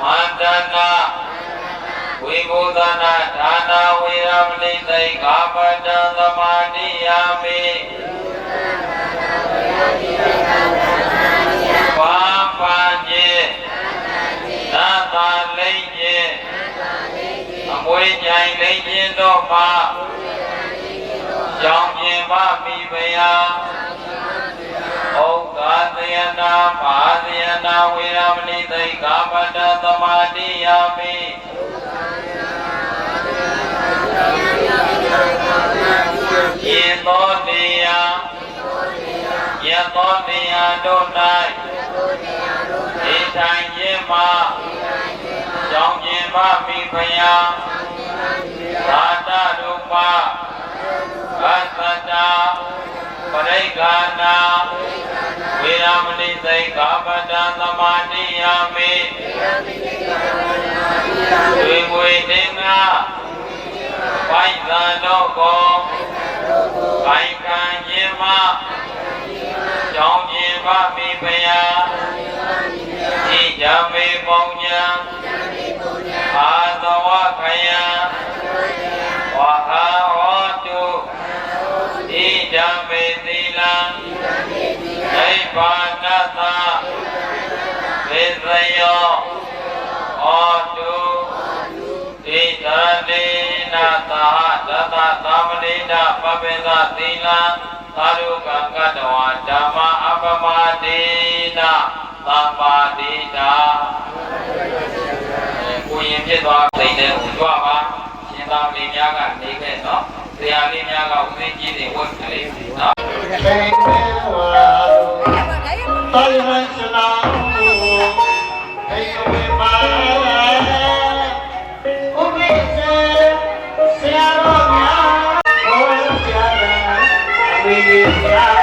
မန္တနာဝိဘုဒနာဒါနာဝေရမဏိသိက္ခာပဒံသမာတိယာမိပါပါခြင်းသာသာလိမ့်ခြင်းအမွေကြိုင်လိမ့်ခြင်းတို့မှာကြောင်းခြင်းမမိဖယာဩဃာသယနာမဟာသယနာဝေရမဏိသိက္ခာပဒံသမာတိယာမိယေသောတရားတို့၌ဒီထိုင်ခြင်းမှာကြောင်းခြင်းမမိဖယာသာတရူပသတ္တပရိက္ခာနာဝေရမဏိသိက္ခာပဒံသမာတိယာမိဝေဝေတင်္ဂပိုက်သံတို့ကိုပိုင်ခံခြင်းမကြောင်းခြင်းမမိဖယာဤဓမ္မေပုံညာအာသဝခယံဝါဟာဟောတုဤဓမ္မေသီလံနိဗ္ဗာနသသေသယောဟောတုဣဒံနေနသာသတ္တသမဏိနပပေသသီလံသာရုကံကတဝါဓမ္မအပမတိနာသမ္ပါတိတာကိုရင်ဖြစ်သွားသိတဲ့ဟိုကြွပါရှင်သာမဏေများကနေခဲ့တော့ဆရာလေးများကဥသိကြီးတွေဝတ်ကလေးနော်သေမေဝါတောယဟစနာမေဟေယဝေပါဥပိစေဆရာတော်များဟောကြားဝိညာ